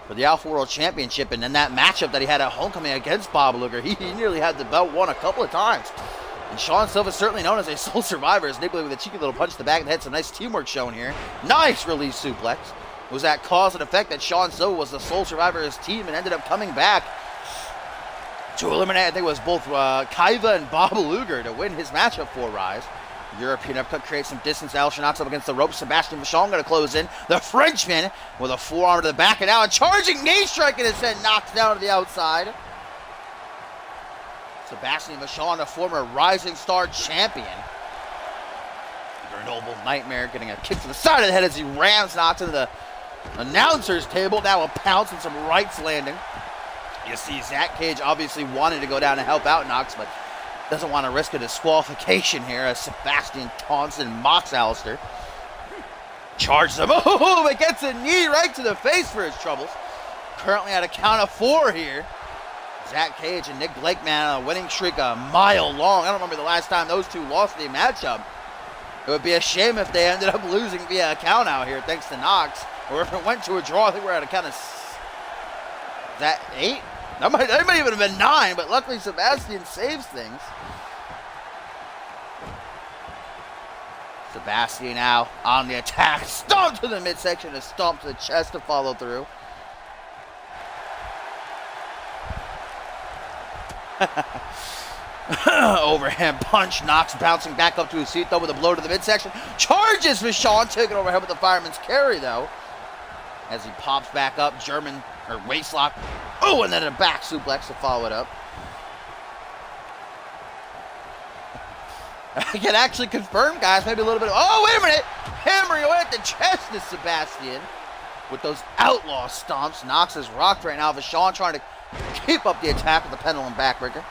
Speaker 1: for the Alpha World Championship, and in that matchup that he had at Homecoming against Bob Luger, he nearly had the belt won a couple of times. And Sean Silva is certainly known as a sole survivor, as Nick Blake with a cheeky little punch to the back of the head. Some nice teamwork shown here. Nice release suplex. It was that cause and effect that Sean Silva was the sole survivor of his team and ended up coming back to eliminate, I think it was both Kaiva and Bob Luger to win his matchup for Rise. European uppercut creates some distance. Alistair knocks up against the ropes. Sebastian Vachon going to close in. The Frenchman with a forearm to the back, and now a charging knee strike in his head, knocks down to the outside. Sebastian Vachon, a former Rising Star champion. Grenoble Nightmare getting a kick to the side of the head as he rams Knox into the announcer's table. Now a pounce and some rights landing. You see Zach Cage obviously wanted to go down and help out Knox, but doesn't want to risk a disqualification here as Sebastian taunts and mocks Alistair. Charges him. Oh, but gets a knee right to the face for his troubles. Currently at a count of 4 here. Zach Cage and Nick Blake, man, on a winning streak a mile long. I don't remember the last time those two lost the matchup. It would be a shame if they ended up losing via a count out here, thanks to Knox. Or if it went to a draw, I think we're at a count of... Is that 8? That might even have been 9, but luckily Sebastian saves things. Sebastian now on the attack. Stomp to the midsection, a stomp to the chest to follow through. Overhand punch. Knox bouncing back up to his feet though with a blow to the midsection. Charges Vachon, taking overhead with the fireman's carry though. As he pops back up, German or waist lock. Oh, and then a back suplex to follow it up. I can actually confirm, guys, maybe a little bit of, oh, wait a minute! Hammering away at the chest is Sebastian with those outlaw stomps. Knox is rocked right now. Vachon trying to keep up the attack with the pendulum backbreaker.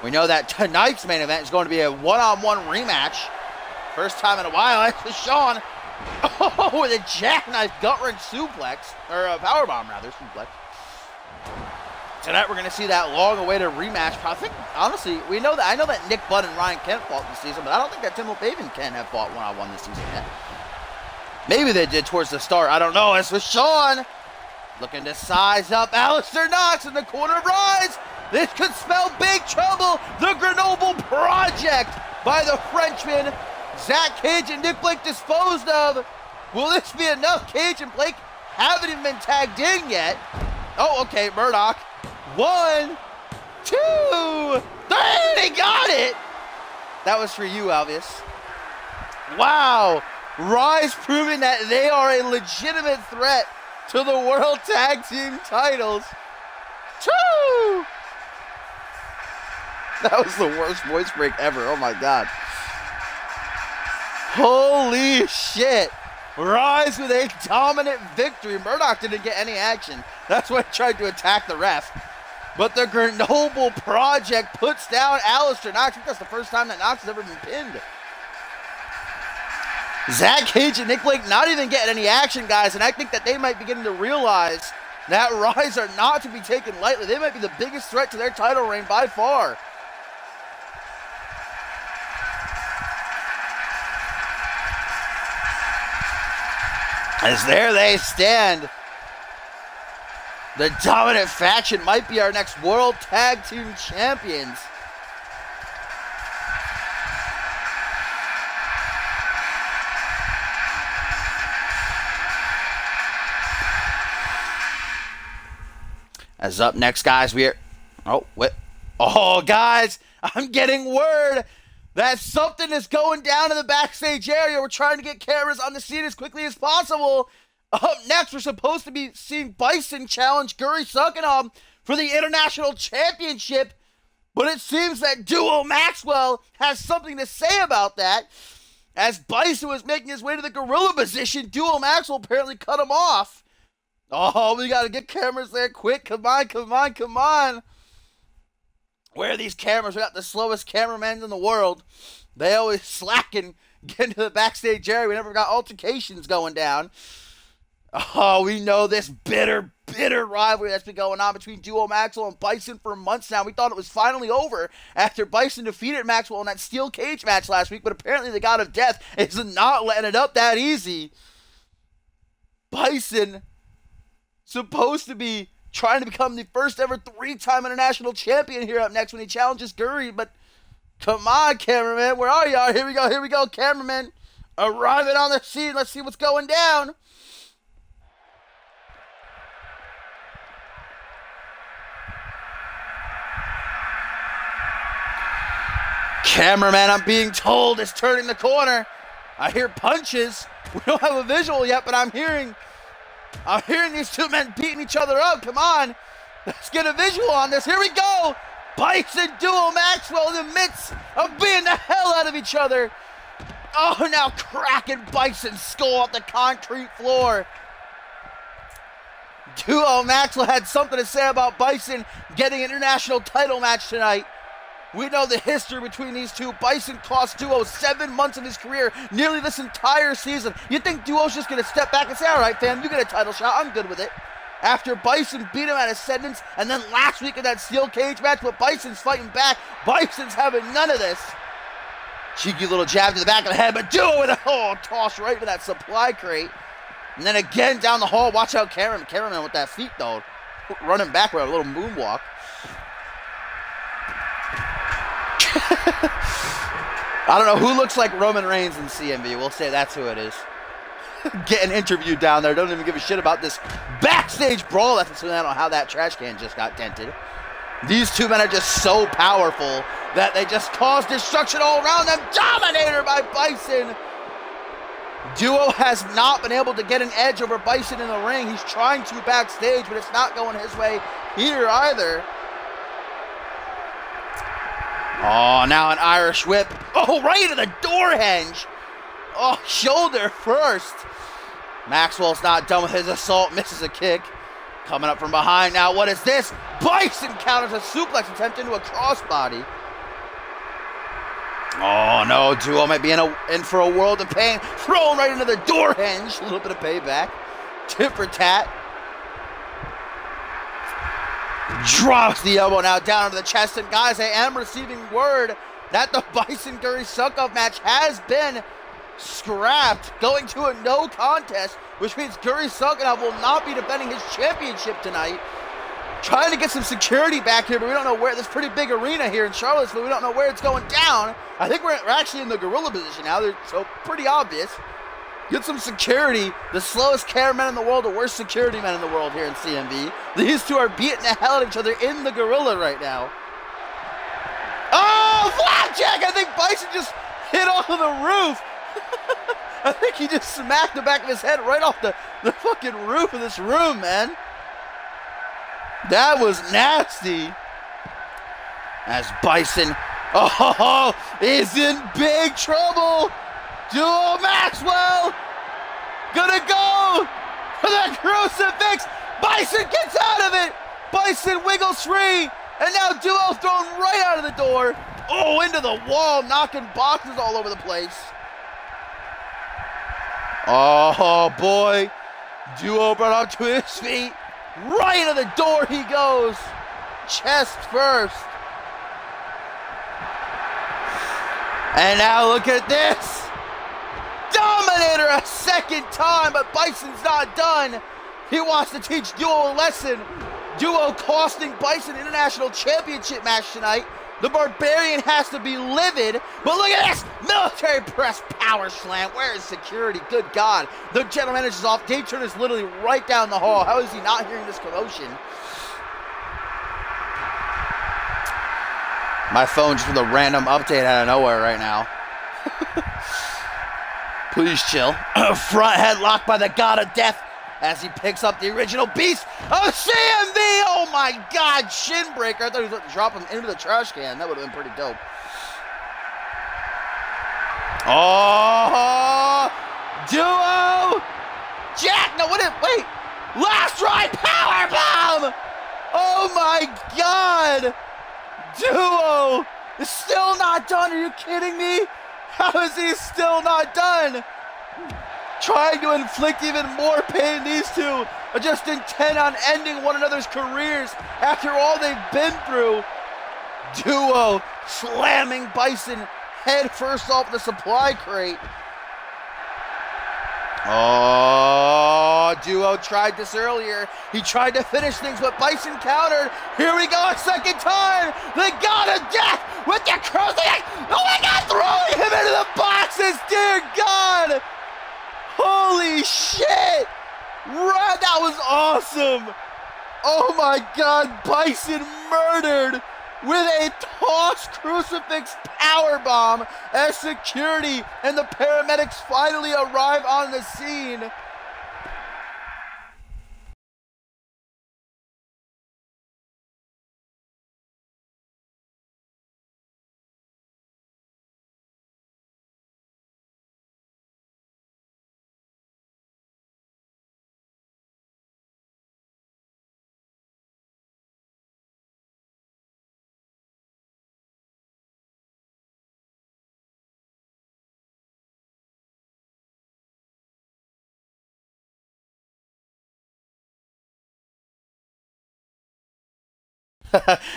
Speaker 1: We know that tonight's main event is going to be a one-on-one rematch. First time in a while, that's Vachon. Oh, with a jackknife gut-wrench suplex, or a powerbomb rather, suplex. Tonight we're going to see that long-awaited rematch. I think, honestly, I know that Nick Budd and Ryan Kent fought this season, but I don't think that Tim LePave and Kent have fought one-on-one this season yet. Maybe they did towards the start. I don't know. It's Vachon looking to size up Alistair Knox in the corner of Rise. This could spell big trouble. The Grenoble Project by the Frenchman. Zach Cage and Nick Blake disposed of. Will this be enough? Cage and Blake haven't even been tagged in yet. Oh, okay, Murdoch. 1, 2, 3, they got it! That was for you, Alvius. Wow, Rise proving that they are a legitimate threat to the World Tag Team titles. 2! That was the worst voice break ever, oh my god. Holy shit. Rise with a dominant victory. Murdoch didn't get any action. That's why he tried to attack the ref. But the Grenoble Project puts down Alistair Knox. I think that's the first time that Knox has ever been pinned. Zach Cage and Nick Blake not even getting any action, guys. And I think that they might be getting to realize that Rise are not to be taken lightly. They might be the biggest threat to their title reign by far. As there they stand. The dominant faction might be our next World Tag Team Champions. As up next, guys, we are... Oh, what? Oh, guys, I'm getting word that something is going down in the backstage area. We're trying to get cameras on the scene as quickly as possible. Up next, we're supposed to be seeing Bison challenge Guri Sukhanov for the International Championship, but it seems that Duo Maxwell has something to say about that. As Bison was making his way to the gorilla position, Duo Maxwell apparently cut him off. Oh, we got to get cameras there quick. Come on, come on, come on. Where are these cameras? We got the slowest cameramen in the world. They always slack and get into the backstage area. We never got altercations going down. Oh, we know this bitter rivalry that's been going on between Duo Maxwell and Bison for months now. We thought it was finally over after Bison defeated Maxwell in that steel cage match last week, but apparently the God of Death is not letting it up that easy. Bison, supposed to be trying to become the first ever 3-time international champion here up next when he challenges Guri, but come on, cameraman, where are you? Here we go, cameraman. Arriving on the scene, let's see what's going down. Cameraman, I'm being told, is turning the corner. I hear punches. We don't have a visual yet, but I'm hearing these two men beating each other up. Come on. Let's get a visual on this. Here we go. Bison Duo Maxwell in the midst of beating the hell out of each other. Oh, now cracking Bison's skull off the concrete floor. Duo Maxwell had something to say about Bison getting an international title match tonight. We know the history between these two. Bison cost Duo 7 months of his career, nearly this entire season. You think Duo's just going to step back and say, all right, fam, you get a title shot. I'm good with it. After Bison beat him at Ascendance, and then last week in that steel cage match, but Bison's fighting back. Bison's having none of this. Cheeky little jab to the back of the head, but Duo with a toss right into that supply crate. And then again down the hall. Watch out, Cameraman with that feet, though. Running backward, a little moonwalk. I don't know who looks like Roman Reigns in CMV. We'll say that's who it is. Getting interviewed down there. Don't even give a shit about this backstage brawl. That's I don't know how that trash can just got dented. These two men are just so powerful that they just cause destruction all around them. Dominator by Bison. Duo has not been able to get an edge over Bison in the ring. He's trying to backstage, but it's not going his way here either. Oh, now an Irish whip. Oh, right into the door hinge. Oh, shoulder first. Maxwell's not done with his assault. Misses a kick. Coming up from behind now. What is this? Bison counters a suplex attempt into a crossbody. Oh, no. Duo might be in for a world of pain. Thrown right into the door hinge. A little bit of payback. Tit for tat. Drops the elbow now down to the chest. And guys, I am receiving word that the Bison Guri Sukhanov match has been scrapped, going to a no contest, which means Guri Sukhanov will not be defending his championship tonight. Trying to get some security back here, but we don't know where. This pretty big arena here in Charlottesville. We don't know where it's going down. I think we're actually in the gorilla position now, so pretty obvious. Get some security. The slowest cameramen in the world, the worst security men in the world here in CMV. These two are beating the hell out of each other in the gorilla right now. Oh, flapjack! I think Bison just hit off of the roof. I think he just smacked the back of his head right off the fucking roof of this room, man. That was nasty. As Bison, is in big trouble. Duo Maxwell gonna go for the crucifix. Bison gets out of it. Bison wiggles free, and now Duo thrown right out of the door. Oh, into the wall, knocking boxes all over the place. Oh boy, Duo brought up to his feet. Right into the door he goes. Chest first. And now look at this. Dominator a second time, but Bison's not done. He wants to teach Duo a lesson. Duo costing Bison International Championship match tonight. The Barbarian has to be livid, but look at this! Military press power slam. Where is security? Good God. The general manager's off. Dave Turner's literally right down the hall. How is he not hearing this commotion? My phone just with a random update out of nowhere right now. Please chill. Front headlock by the God of Death as he picks up the original beast of CMV. Oh my God, shin breaker. I thought he was going to drop him into the trash can. That would have been pretty dope. Oh, Duo. Jack, no, wait. Last ride power bomb. Oh my God. Duo is still not done. Are you kidding me? How is he still not done? Trying to inflict even more pain. These two are just intent on ending one another's careers after all they've been through. Duo slamming Bison head first off the supply crate. Oh, Duo tried this earlier. He tried to finish things, but Bison countered. Here we go a second time. The God of Death with the crucifix. Oh my God, throwing him into the boxes. Dear God. Holy shit. That was awesome. Oh my God, Bison murdered with a toss crucifix powerbomb as security and the paramedics finally arrive on the scene.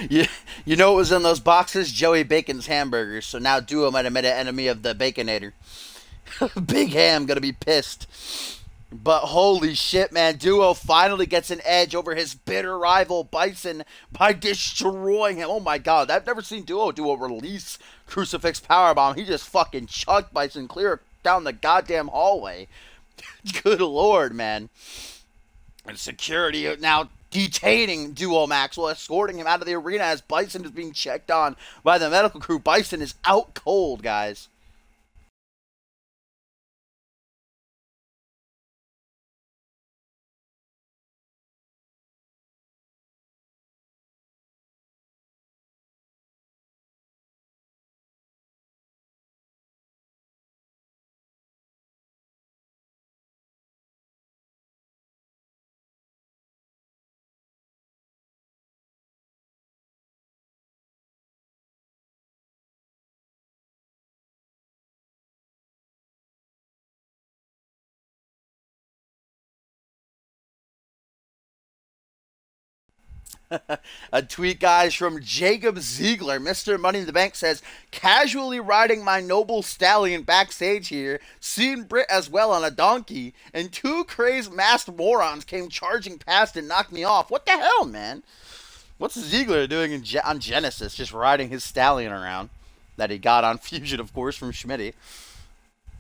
Speaker 1: You know what was in those boxes? Joey Bacon's hamburgers. So now Duo might have made an enemy of the Baconator. Big Ham gonna be pissed. But holy shit, man. Duo finally gets an edge over his bitter rival Bison by destroying him. Oh my God. I've never seen Duo do a release crucifix powerbomb. He just fucking chucked Bison clear down the goddamn hallway. Good Lord, man. And security now detaining Duo Maxwell, escorting him out of the arena as Bison is being checked on by the medical crew. Bison is out cold, guys. A tweet, guys, from Jacob Ziegler. Mr. Money in the Bank says, casually riding my noble stallion backstage here, seen Britt as well on a donkey, and two crazed masked morons came charging past and knocked me off. What the hell, man? What's Ziegler doing on Genesis, just riding his stallion around? That he got on Fusion, of course, from Schmitty.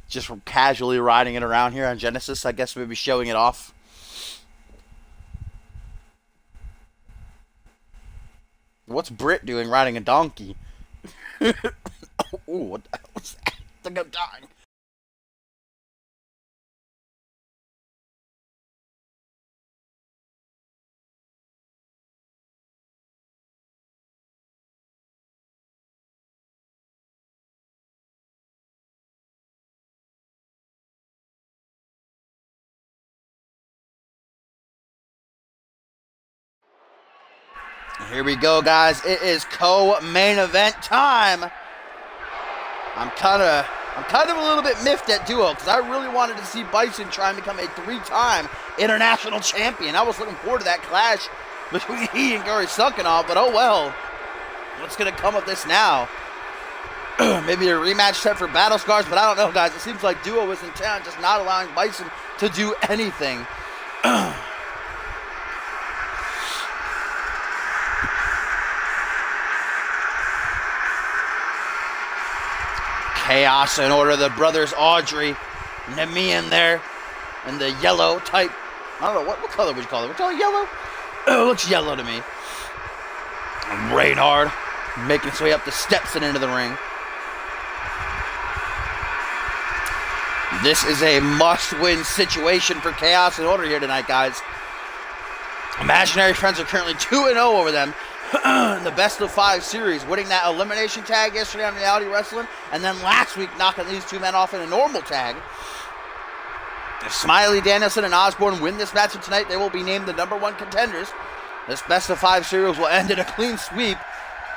Speaker 1: Just from casually riding it around here on Genesis, I guess maybe showing it off. What's Britt doing riding a donkey? Ooh, what the hell was that? I think I'm dying. Here we go, guys. It is co-main event time. I'm kind of a little bit miffed at Duo because I really wanted to see Bison try and become a 3-time international champion. I was looking forward to that clash between he and Gary Sunkenov, but oh well. What's going to come of this now? Maybe a rematch set for Battle Scars, but I don't know, guys. It seems like Duo is in town, just not allowing Bison to do anything. Chaos in order. The brothers Audrey, Nemian there, and the yellow type. I don't know, what color would you call it? Would you call it yellow? Oh, it looks yellow to me. Reinhard making his way up the steps and into the ring. This is a must-win situation for Chaos and Order here tonight, guys. Imaginary Friends are currently 2-0 over them in the best-of-5 series, winning that elimination tag yesterday on Reality Wrestling, and then last week knocking these two men off in a normal tag. If Smiley, Danielson, and Osborne win this matchup tonight, they will be named the #1 contenders. This best-of-5 series will end in a clean sweep,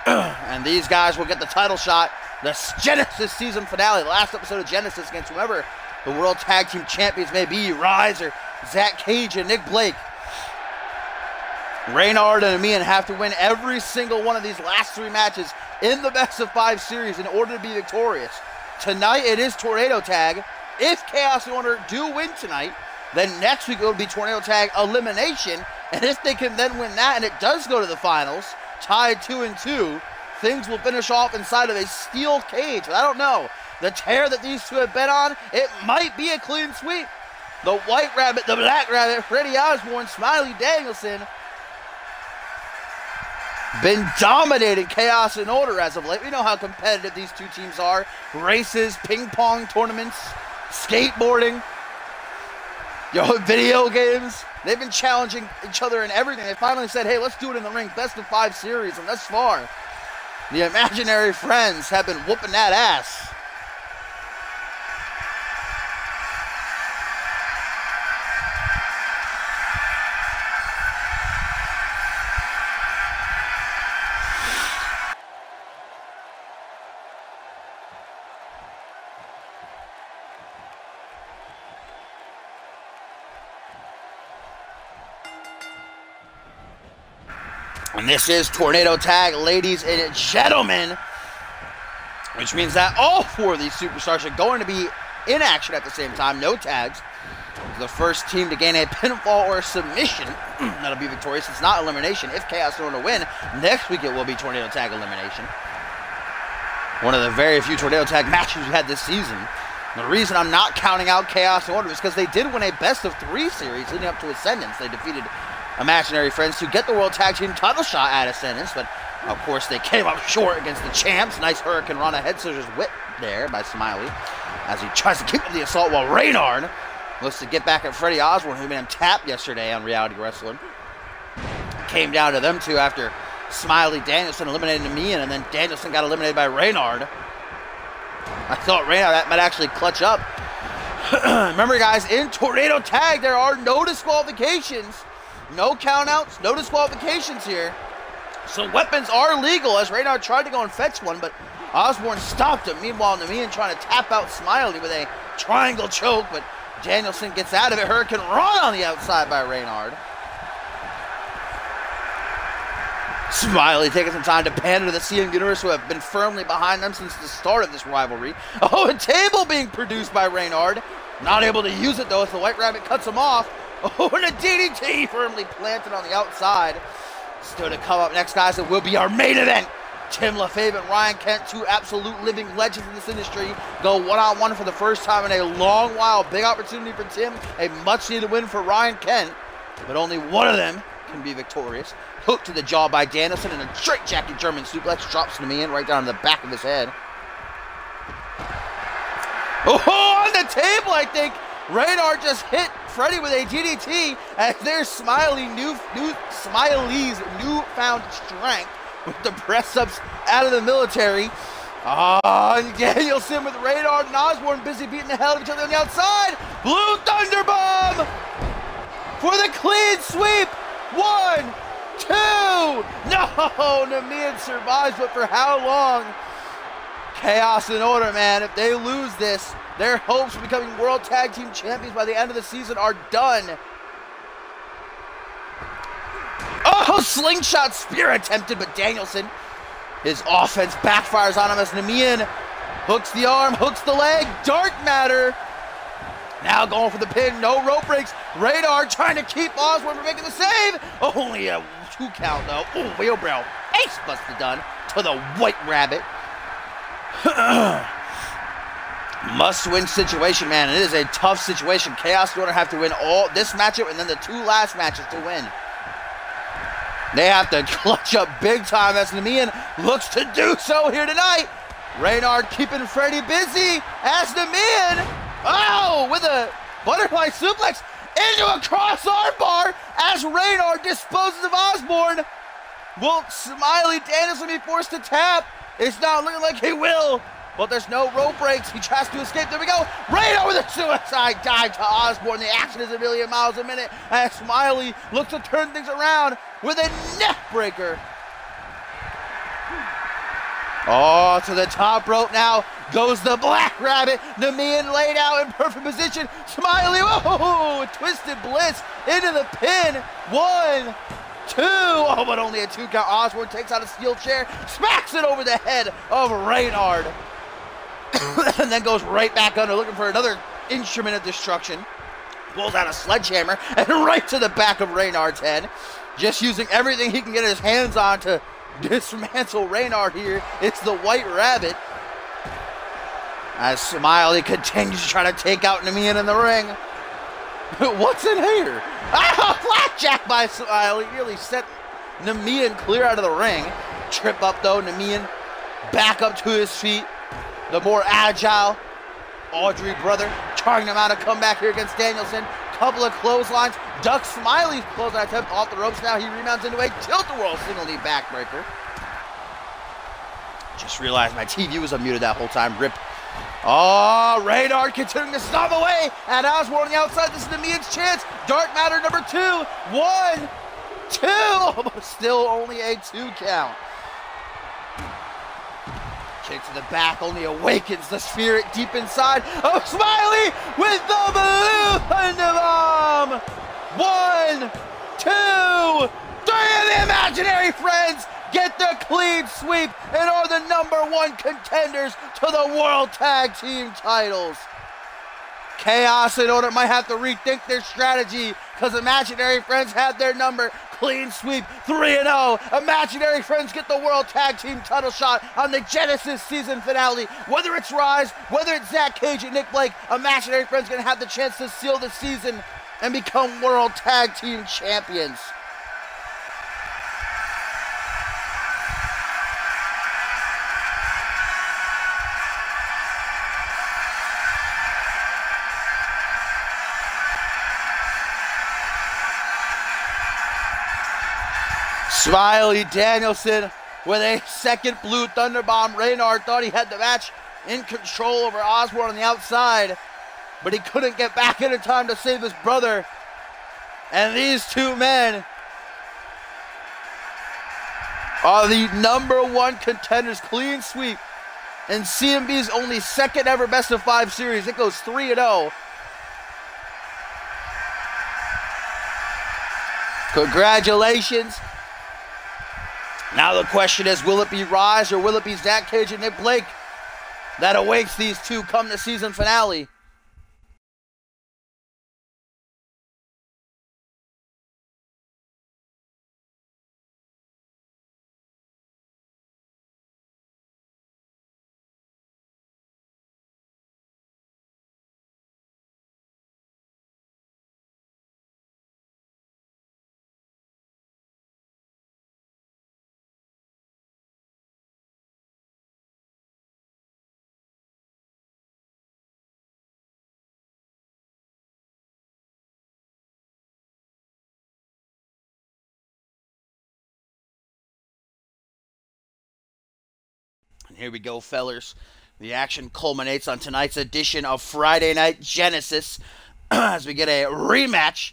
Speaker 1: and these guys will get the title shot. The Genesis season finale, the last episode of Genesis against whoever the World Tag Team Champions may be, Rise or Zach Cage and Nick Blake. Reynard and Amian have to win every single one of these last 3 matches in the best-of-5 series in order to be victorious. Tonight it is Tornado Tag. If Chaos and Order do win tonight, then next week it will be Tornado Tag Elimination. And if they can then win that and it does go to the finals, tied 2-2, things will finish off inside of a steel cage. But I don't know. The tear that these two have been on, it might be a clean sweep. The White Rabbit, the Black Rabbit, Freddie Osborne, Smiley Danielson, been dominating Chaos and Order as of late. We know how competitive these two teams are. Races, ping pong tournaments, skateboarding, video games. They've been challenging each other in everything. They finally said, hey, let's do it in the ring. Best-of-5 series. And thus far, the Imaginary Friends have been whooping that ass. And this is Tornado Tag, ladies and gentlemen, which means that all 4 of these superstars are going to be in action at the same time. No tags. The first team to gain a pinfall or a submission that'll be victorious. It's not elimination. If Chaos and Order win, next week it will be Tornado Tag elimination. One of the very few Tornado Tag matches we've had this season. The reason I'm not counting out Chaos and Order is because they did win a best-of-3 series leading up to Ascendance. They defeated Imaginary Friends to get the World Tag Team title shot at Ascendance, but of course they came up short against the champs. Nice Hurricane Rana head scissors whip there by Smiley as he tries to keep up the assault while Reynard looks to get back at Freddie Osborne, who made him tap yesterday on Reality Wrestling. Came down to them two after Smiley Danielson eliminated Mian, and then Danielson got eliminated by Reynard. I thought Reynard might actually clutch up. Remember, guys, in Tornado Tag there are no disqualifications. No countouts, no disqualifications here. So weapons are legal, as Reynard tried to go and fetch one, but Osborne stopped him. Meanwhile, Namian trying to tap out Smiley with a triangle choke, but Danielson gets out of it. Hurricane Run on the outside by Reynard. Smiley taking some time to pander to the CM Universe, who have been firmly behind them since the start of this rivalry. Oh, a table being produced by Reynard. Not able to use it, though, as the White Rabbit cuts him off. Oh, and a DDT firmly planted on the outside. Still to come up next, guys, it will be our main event. Tim LaFave and Ryan Kent, 2 absolute living legends in this industry, go one-on-one for the first time in a long while. Big opportunity for Tim, a much-needed win for Ryan Kent, but only one of them can be victorious. Hook to the jaw by Danielson, and a straight-jacket German suplex drops Namian right down the back of his head. Oh, on the table, I think. Reynard just hit Freddie with a DDT, as there's Smiley's newfound strength with the press-ups out of the military. And Danielson with Reynard and Osborne busy beating the hell out of each other on the outside. Blue Thunder Bomb for the clean sweep. 1, 2. No, Namian survives, but for how long? Chaos and Order, man. If they lose this, their hopes of becoming World Tag Team Champions by the end of the season are done. Oh, slingshot spear attempted, but Danielson, his offense backfires on him as Namian hooks the arm, hooks the leg. Dark Matter now going for the pin. No rope breaks. Radar trying to keep Osborne from making the save. Only a 2 count, though. Oh, wheelbarrow face busted done to the White Rabbit. Must-win situation, man. It is a tough situation. Chaos going to have to win all this matchup and then the 2 last matches to win. They have to clutch up big time as Namian looks to do so here tonight. Reynard keeping Freddie busy as Namian, with a butterfly suplex into a cross arm bar as Reynard disposes of Osborne. Will Smiley Danielson be forced to tap? It's not looking like he will, but there's no rope breaks. He tries to escape. There we go. Reynard with a suicide dive to Osborne. The action is a million miles a minute as Smiley looks to turn things around with a neck breaker. Oh, to the top rope now goes the Black Rabbit. Namian laid out in perfect position. Smiley, twisted bliss into the pin. 1, 2. Oh, but only a 2 count. Osborne takes out a steel chair, smacks it over the head of Reynard, and then goes right back under looking for another instrument of destruction. Pulls out a sledgehammer and right to the back of Reynard's head. Just using everything he can get his hands on to dismantle Reynard here. It's the White Rabbit. As Smiley continues to try to take out Namian in the ring. What's in here? Blackjack by Smiley. Really set Namian clear out of the ring. Trip up though. Namian back up to his feet. The more agile Audrey brother trying to mount a comeback here against Danielson. Couple of clotheslines. Ducks Smiley's clothesline attempt off the ropes now. He rebounds into a tilt-a-whirl single knee backbreaker. Just realized my TV was unmuted that whole time. Rip. Oh, Reynard continuing to stomp away at Osborne on the outside. This is Namian's chance. Dark Matter number 2. 1, 2. But still only a 2 count. Kick to the back only awakens the spirit deep inside of Smiley with the Blue Thunder Bomb. 1, 2, 3, and the Imaginary Friends get the clean sweep and are the #1 contenders to the World Tag Team titles. Chaos and Order might have to rethink their strategy because Imaginary Friends had their number. Clean sweep, 3-0. Imaginary Friends get the World Tag Team title shot on the Genesis season finale. Whether it's Rise, whether it's Zach Cage and Nick Blake, Imaginary Friends going to have the chance to seal the season and become World Tag Team champions. Smiley Danielson with a second Blue Thunder Bomb. Reynard thought he had the match in control over Osborne on the outside, but he couldn't get back in time to save his brother. And these two men are the #1 contenders. Clean sweep in CMV's only second ever best of 5 series. It goes 3-0. Congratulations. Now the question is, will it be Rise or will it be Zach Cage and Nick Blake that awaits these two come the season finale? Here we go, fellers. The action culminates on tonight's edition of Friday Night Genesis as we get a rematch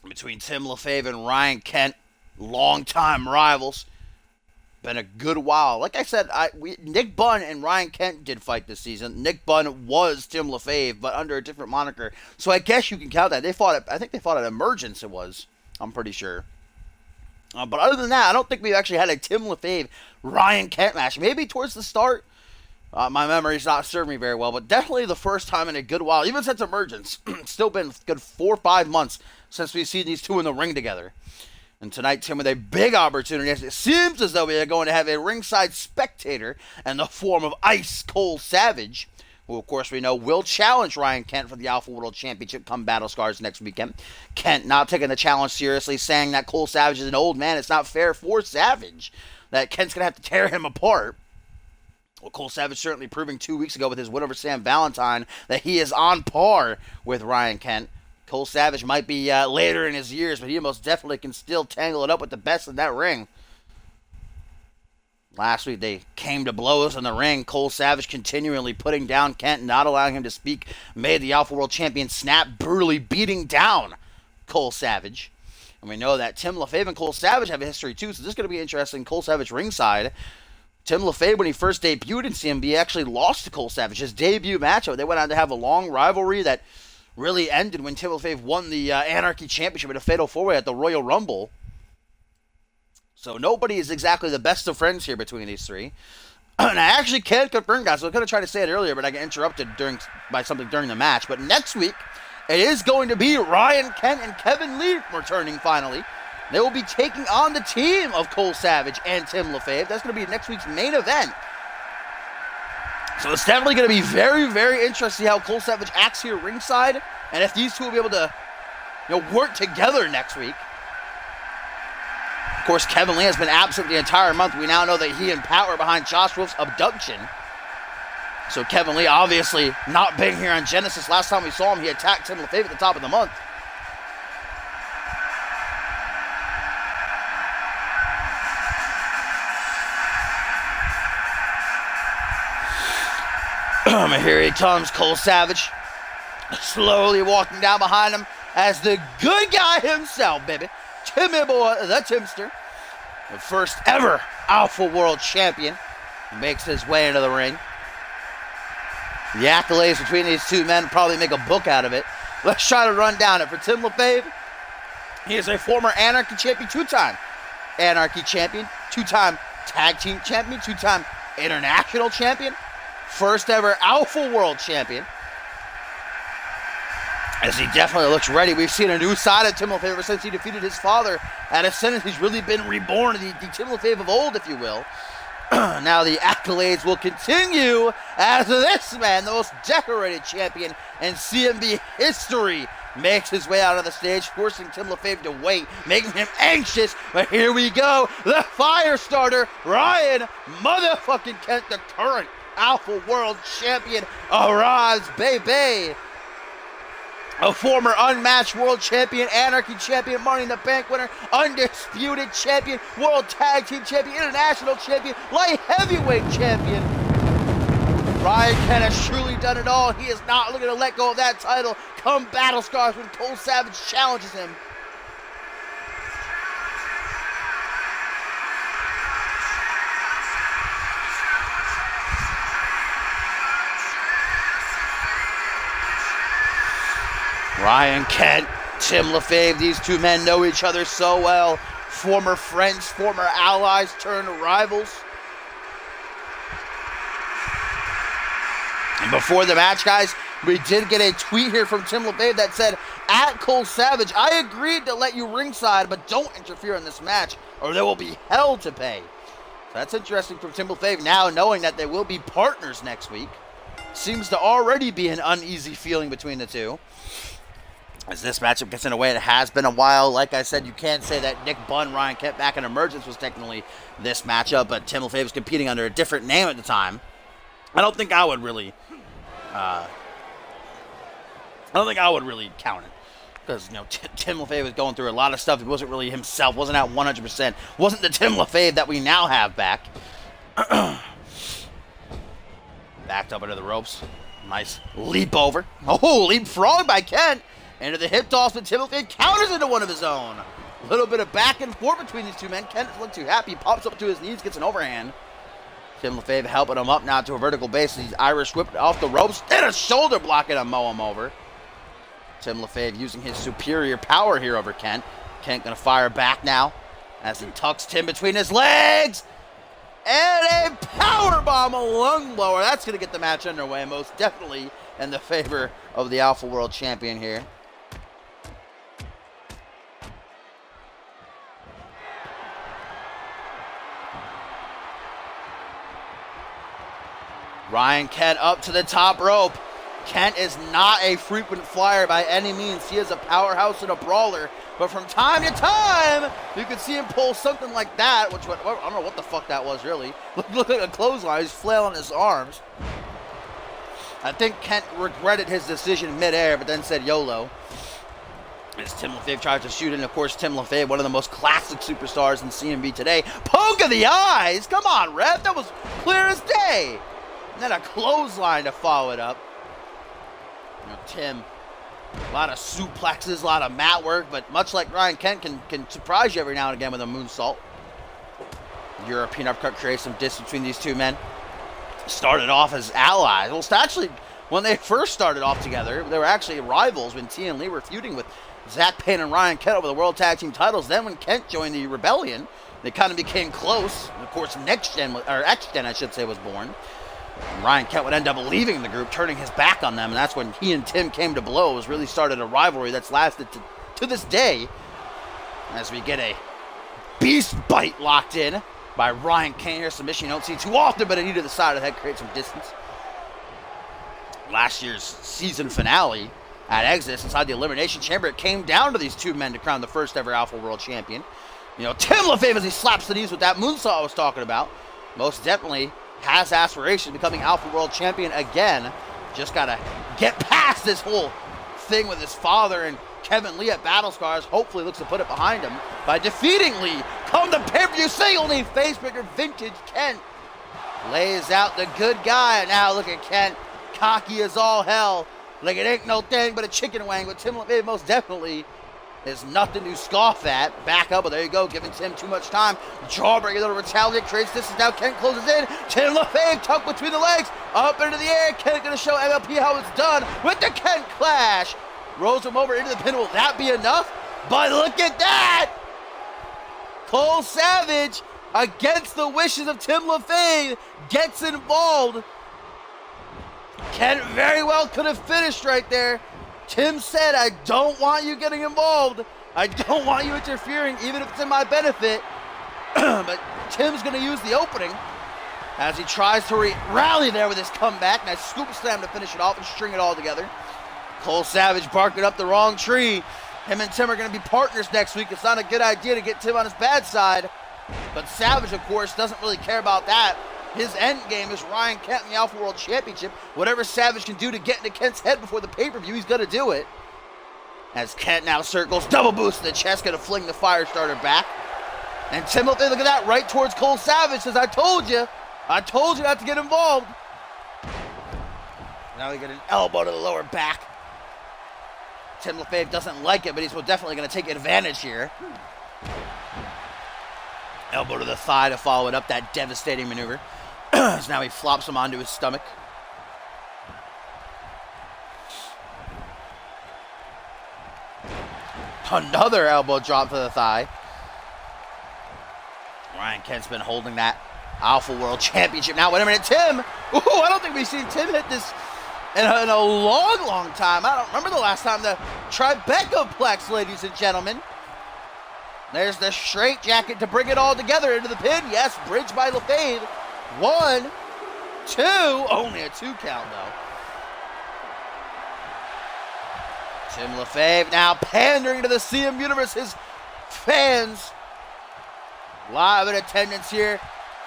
Speaker 1: between Tim LaFave and Ryan Kent, longtime rivals. Been a good while. Like I said, Nick Bunn and Ryan Kent did fight this season. Nick Bunn was Tim LaFave, but under a different moniker. So I guess you can count that. They fought at, I think they fought at Emergence, it was. I'm pretty sure. But other than that, I don't think we've actually had a Tim LaFave Ryan Kent match. Maybe towards the start. My memory's not serving me very well, but definitely the first time in a good while, even since Emergence. It's still been a good 4 or 5 months since we've seen these two in the ring together. And tonight, Tim with a big opportunity. It seems as though we are going to have a ringside spectator in the form of Ice Cold Savage, who of course we know will challenge Ryan Kent for the Alpha World Championship come Battle Scars next weekend. Kent not taking the challenge seriously, saying that Cole Savage is an old man. It's not fair for Savage, that Kent's going to have to tear him apart. Well, Cole Savage certainly proving 2 weeks ago with his win over Sam Valentine that he is on par with Ryan Kent. Cole Savage might be later in his years, but he most definitely can still tangle it up with the best in that ring. Last week, they came to blows in the ring. Cole Savage continually putting down Kent, not allowing him to speak, made the Alpha World Champion snap, brutally beating down Cole Savage. And we know that Tim LaFave and Cole Savage have a history too, so this is going to be interesting. Cole Savage ringside. Tim LaFave, when he first debuted in CMV, actually lost to Cole Savage. His debut matchup, they went on to have a long rivalry that really ended when Tim LaFave won the Anarchy Championship in a Fatal 4-Way at the Royal Rumble. So nobody is exactly the best of friends here between these three. And I actually can't confirm, guys. I was going to try to say it earlier, but I got interrupted by something during the match. But next week, it is going to be Ryan Kent and Kevin Lee returning finally. They will be taking on the team of Cole Savage and Tim LaFave. That's going to be next week's main event. So it's definitely going to be very, very interesting to see how Cole Savage acts here ringside, and if these two will be able to, work together next week. Of course, Kevin Lee has been absent the entire month. We now know that he and Pat were behind Josh Wolf's abduction. So Kevin Lee obviously not being here on Genesis. Last time we saw him, he attacked Tim LaFave at the top of the month. Here he comes, Cole Savage, slowly walking down behind him as the good guy himself, baby. Timmy Boy, the Timster, the first ever Alpha World Champion, makes his way into the ring. The accolades between these two men probably make a book out of it. Let's try to run down it. For Tim LaFave, he is a former Anarchy Champion, two-time Anarchy Champion, two-time Tag Team Champion, two-time International Champion, first ever Alpha World Champion. As he definitely looks ready. We've seen a new side of Tim LaFave ever since he defeated his father at Ascendant. He's really been reborn, the Tim LaFave of old, if you will. Now the accolades will continue as this man, the most decorated champion in CMV history, makes his way out of the stage, forcing Tim LaFave to wait, making him anxious. But here we go. The fire starter, Ryan motherfucking Kent, the current Alpha World Champion, arrives, baby. A former unmatched world champion, Anarchy champion, Money in the Bank winner, undisputed champion, world tag team champion, international champion, light heavyweight champion. Ryan Kent has truly done it all. He is not looking to let go of that title come Battle Scars when Cole Savage challenges him. Ryan Kent, Tim LaFave, these two men know each other so well. Former friends, former allies turned rivals. And before the match, guys, we did get a tweet here from Tim LaFave that said, at Cole Savage, I agreed to let you ringside, but don't interfere in this match or there will be hell to pay. So that's interesting from Tim LaFave now, knowing that they will be partners next week. Seems to already be an uneasy feeling between the two. As this matchup gets in a way, it has been a while. Like I said, you can't say that Nick Bunn, Ryan Kent back in Emergence was technically this matchup, but Tim LaFave was competing under a different name at the time. I don't think I would really count it. Because, Tim LaFave was going through a lot of stuff. He wasn't really himself, wasn't at 100%. Wasn't the Tim LaFave that we now have back. Backed up into the ropes. Nice leap over. Oh, leapfrog by Kent. Into the hip toss, but Tim LaFave counters into one of his own. A little bit of back and forth between these two men. Kent doesn't look too happy. Pops up to his knees, gets an overhand. Tim LaFave helping him up now to a vertical base. He's Irish whipped off the ropes. And a shoulder block and a mow him over. Tim LaFave using his superior power here over Kent. Kent going to fire back now as he tucks Tim between his legs. And a powerbomb, a lung blower. That's going to get the match underway, most definitely in the favor of the Alpha World Champion here. Ryan Kent up to the top rope. Kent is not a frequent flyer by any means. He is a powerhouse and a brawler. But from time to time, you can see him pull something like that, which I don't know what the fuck that was, really. Look like a clothesline. He's flailing his arms. I think Kent regretted his decision midair, but then said YOLO. As Tim LaFave tries to shoot, and of course, Tim LaFave, one of the most classic superstars in CMV today. Poke of the eyes! Come on, ref. That was clear as day. And then a clothesline to follow it up. You know, Tim, a lot of suplexes, a lot of mat work, but much like Ryan Kent can surprise you every now and again with a moonsault. European uppercut creates some distance between these two men. Started off as allies. Well, actually, when they first started off together, they were actually rivals when T and Lee were feuding with Zach Payne and Ryan Kent over the World Tag Team titles. Then when Kent joined the Rebellion, they kind of became close. And of course, X-Gen, I should say, was born. And Ryan Kent would end up leaving the group, turning his back on them, and that's when he and Tim came to blows. Really started a rivalry that's lasted to this day, as we get a beast bite locked in by Ryan Kent here. Submission you don't see too often, but a knee to the side of the head creates some distance. Last year's season finale at Exodus inside the Elimination Chamber, it came down to these two men to crown the first ever Alpha World Champion. You know, Tim LaFave, as he slaps the knees with that moonsault I was talking about, most definitely has aspirations of becoming Alpha World Champion again. Just got to get past this whole thing with his father and Kevin Lee at Battle Scars. Hopefully looks to put it behind him by defeating Lee. Come the pay-per-view single knee facebreaker. Vintage Kent lays out the good guy. And now look at Kent, cocky as all hell. Like it ain't no thing but a chicken wing. But Tim LaFave most definitely is nothing to scoff at. Back up, but there you go, giving Tim too much time. Jawbreaker, little retaliate, creates distance. Now Kent closes in. Tim LaFave tucked between the legs, up into the air. Kent gonna show MLP how it's done with the Kent Clash. Rolls him over into the pin. Will that be enough? But look at that! Cole Savage, against the wishes of Tim LaFave, gets involved. Kent very well could have finished right there. Tim said, I don't want you getting involved. I don't want you interfering, even if it's in my benefit. But Tim's going to use the opening as he tries to rally there with his comeback. Nice scoop slam to finish it off and string it all together. Cole Savage barking up the wrong tree. Him and Tim are going to be partners next week. It's not a good idea to get Tim on his bad side. But Savage, of course, doesn't really care about that. His end game is Ryan Kent in the Alpha World Championship. Whatever Savage can do to get into Kent's head before the pay-per-view, he's going to do it. As Kent now circles, double boost to the chest, going to fling the fire starter back. And Tim, look at that, right towards Cole Savage, says, I told you not to get involved. Now we get an elbow to the lower back. Tim LaFave doesn't like it, but he's definitely going to take advantage here. Elbow to the thigh to follow it up, that devastating maneuver. So now he flops him onto his stomach. Another elbow drop to the thigh. Ryan Kent's been holding that Alpha World Championship. Now, wait a minute, Tim. Ooh, I don't think we've seen Tim hit this in a long, long time. I don't remember the last time. The Tribeca Plex, ladies and gentlemen. There's the straight jacket to bring it all together into the pin. Yes, bridge by LaFave. 1, 2. Only a 2 count, though. Tim LaFave now pandering to the CM Universe. His fans live in attendance here.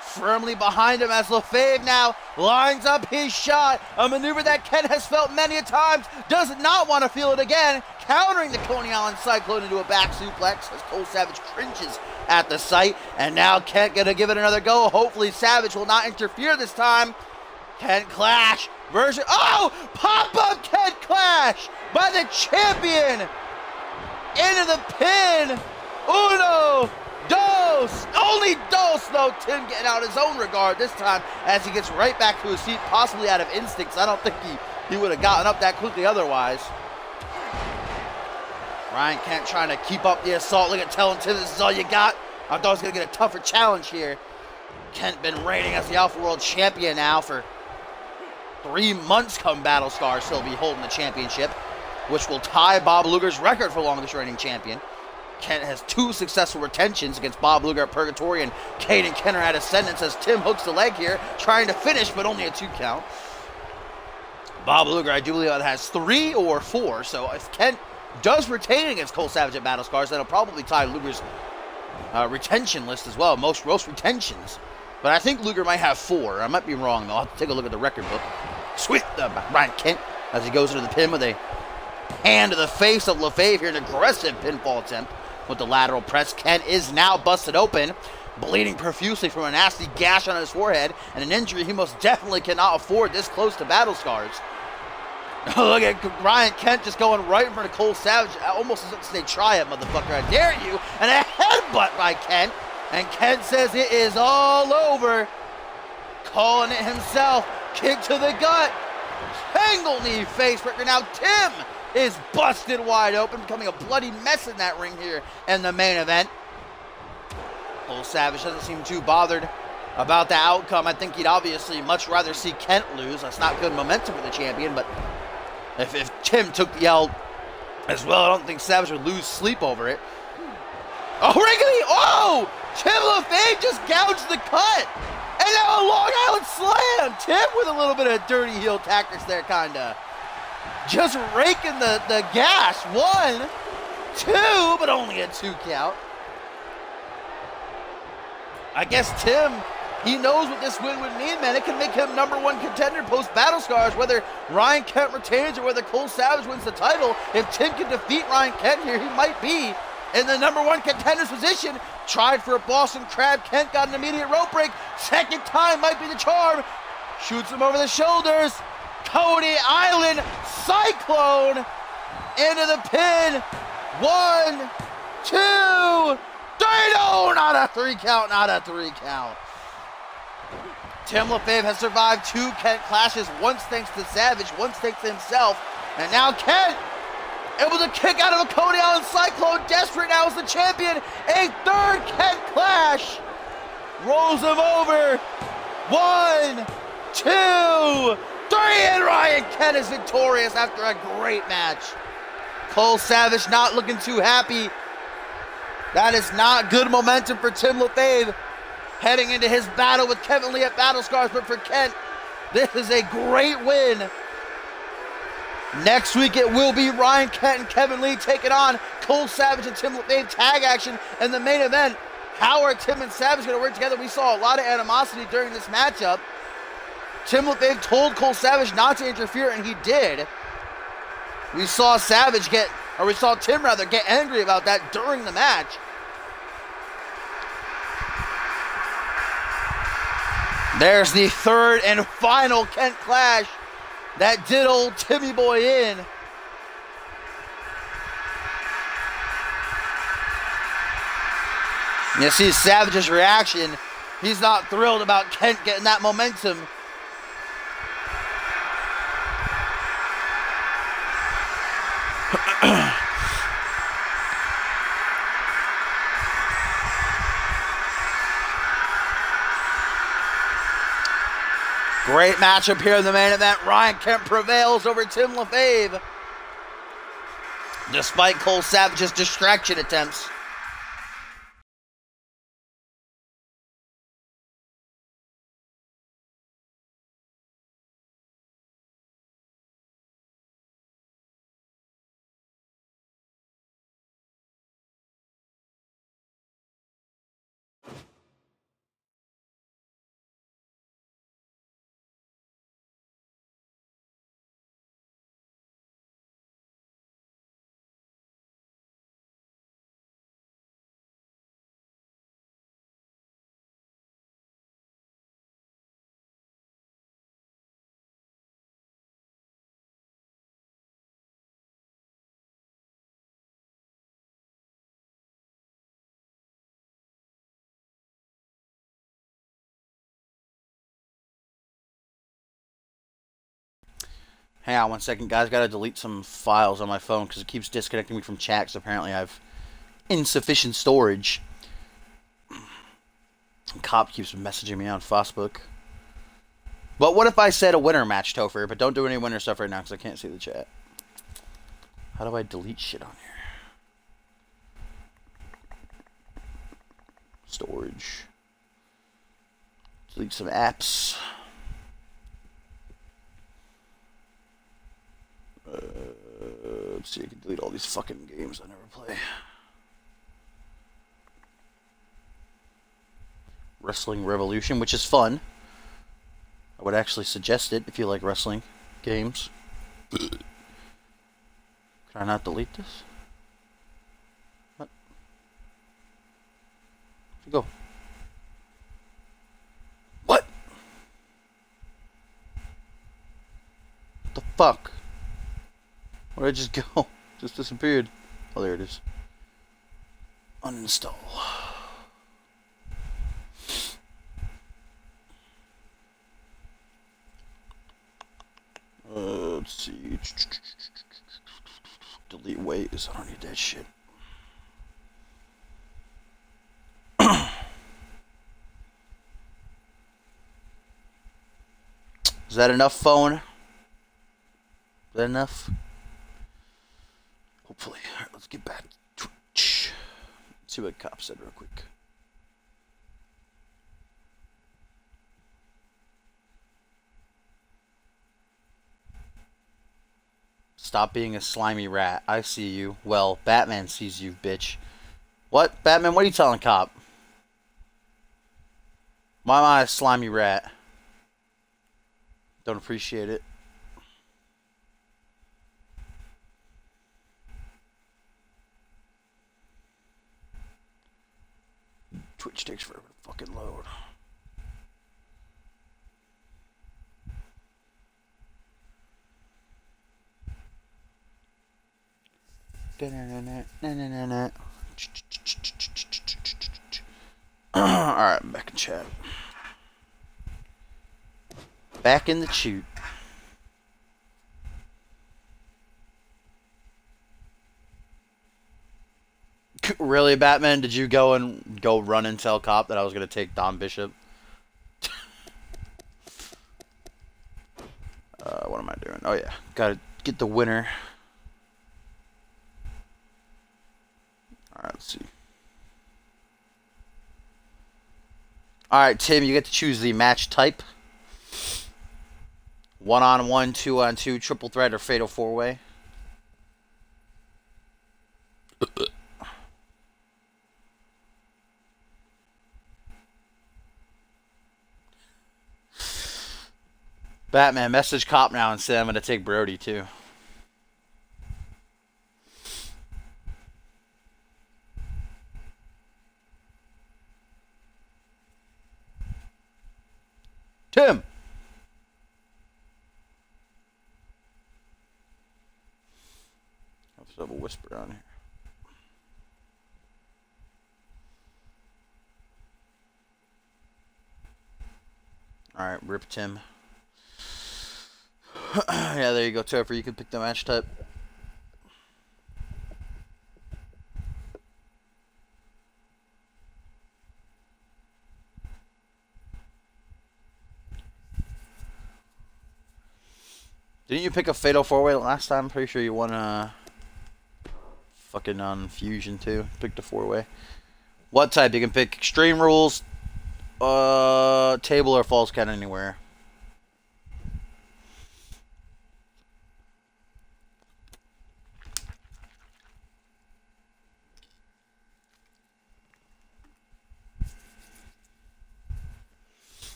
Speaker 1: Firmly behind him as LaFave now lines up his shot. A maneuver that Kent has felt many a times. Does not want to feel it again. Countering the Coney Island Cyclone into a back suplex as Cole Savage cringes at the sight. And now Kent gonna give it another go. Hopefully Savage will not interfere this time. Kent Clash version. Oh! Pop-up Kent Clash by the champion. Into the pin. Uno. Dos! Only dos, though. Tim getting out his own regard this time as he gets right back to his seat, possibly out of instincts. I don't think he would have gotten up that quickly otherwise. Ryan Kent trying to keep up the assault. Look at telling Tim this is all you got. I thought I was going to get a tougher challenge here. Kent been reigning as the Alpha World Champion now for 3 months come Battle Scars. He'll be holding the championship, which will tie Bob Luger's record for longest reigning champion. Kent has 2 successful retentions against Bob Luger at Purgatory, and Caden Kenner at Ascendance as Tim hooks the leg here, trying to finish, but only a 2 count. Bob Luger, I do believe, has 3 or 4, so if Kent does retain against Cole Savage at Battle Scars, that'll probably tie Luger's retention list as well, most retentions. But I think Luger might have 4. I might be wrong, though. I'll have to take a look at the record book. Sweet, Ryan Kent, as he goes into the pin with a hand to the face of LaFave here, an aggressive pinfall attempt with the lateral press. Kent is now busted open, bleeding profusely from a nasty gash on his forehead, and an injury he most definitely cannot afford this close to Battle Scars. Look at Ryan Kent just going right in front of Cole Savage, almost as if to say, try it, motherfucker, I dare you, and a headbutt by Kent. And Kent says it is all over. Calling it himself. Kick to the gut. Tangle knee face breaker. Now Tim is busted wide open, becoming a bloody mess in that ring here in the main event. Cole Savage doesn't seem too bothered about the outcome. I think he'd obviously much rather see Kent lose. That's not good momentum for the champion, but if Tim took the L as well, I don't think Savage would lose sleep over it. Oh, Wrigley! Oh! Tim LaFave just gouged the cut! And now a Long Island Slam! Tim with a little bit of dirty heel tactics there, kinda. Just raking the gas. 1, 2, but only a 2 count. I guess Tim, he knows what this win would mean, man. It can make him #1 contender post-Battle Scars, whether Ryan Kent retains or whether Cole Savage wins the title. If Tim can defeat Ryan Kent here, he might be in the #1 contender's position. Tried for a Boston Crab. Kent got an immediate rope break. Second time might be the charm. Shoots him over the shoulders. Coney Island Cyclone into the pin. 1, 2, 3. No, not a 3 count. Not a 3 count. Tim LaFave has survived 2 Kent clashes, once thanks to Savage, once thanks to himself. And now Kent able to kick out of a Coney Island Cyclone, desperate now as the champion. A 3rd Kent clash. Rolls him over. 1, 2, 3, and Ryan Kent is victorious after a great match. Cole Savage not looking too happy. That is not good momentum for Tim LaFave heading into his battle with Kevin Lee at Battle Scars, but for Kent, this is a great win. Next week, it will be Ryan Kent and Kevin Lee taking on Cole Savage and Tim LaFave tag action in the main event. How are Tim and Savage going to work together? We saw a lot of animosity during this matchup. Tim LaFave told Cole Savage not to interfere, and he did. We saw Tim rather get angry about that during the match. There's the 3rd and final Kent clash that did old Timmy Boy in. You see Savage's reaction. He's not thrilled about Kent getting that momentum. Great matchup here in the main event. Ryan Kent prevails over Tim LaFave, despite Cole Savage's distraction attempts. Hang on 1 second, guys. Got to delete some files on my phone because it keeps disconnecting me from chat because apparently I have insufficient storage. Cop keeps messaging me on Facebook. But what if I said a winner match, Topher? But don't do any winner stuff right now because I can't see the chat. How do I delete shit on Delete some apps. Let's see, I can delete all these fucking games I never play. Wrestling Revolution, which is fun. I would actually suggest it if you like wrestling games. Can I not delete this? What? Where'd you go? What? What the fuck? Where'd it just go? Just disappeared. Oh, there it is. Uninstall. Let's see. Delete ways. I don't need that shit. Is that enough, phone? Is that enough? Hopefully. Alright, let's get back to Twitch. Let's see what Cop said real quick. Stop being a slimy rat. I see you. Well, Batman sees you, bitch. What? Batman, what are you telling Cop? Why am I a slimy rat? Don't appreciate it. Twitch takes forever to fucking load. Alright, back in chat. Back in the shoot. Really, Batman? Did you go run and tell Cop that I was gonna take Dom Bishop? What am I doing? Oh yeah, gotta get the winner. Alright, let's see. Alright, Tim, you get to choose the match type. 1-on-1, 2-on-2, triple threat, or fatal 4-way. Batman, message Cop now and say I'm going to take Brody, too. Tim! Let's have a whisper on here. Alright, rip Tim. Yeah, there you go, Topher. You can pick the match type. Didn't you pick a fatal 4-way last time? I'm pretty sure you won fucking on Fusion too. Picked a 4-way. What type? You can pick Extreme Rules, table, or falls count anywhere.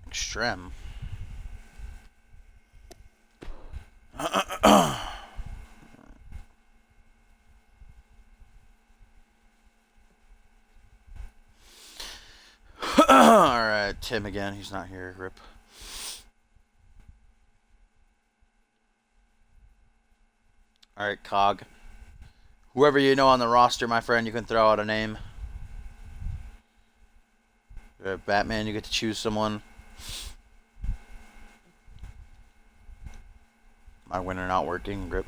Speaker 1: Extreme. Alright, Tim again. He's not here. Rip. Alright, Cog. Whoever you know on the roster, my friend, you can throw out a name. Batman, you get to choose someone. My winner not working. Rip.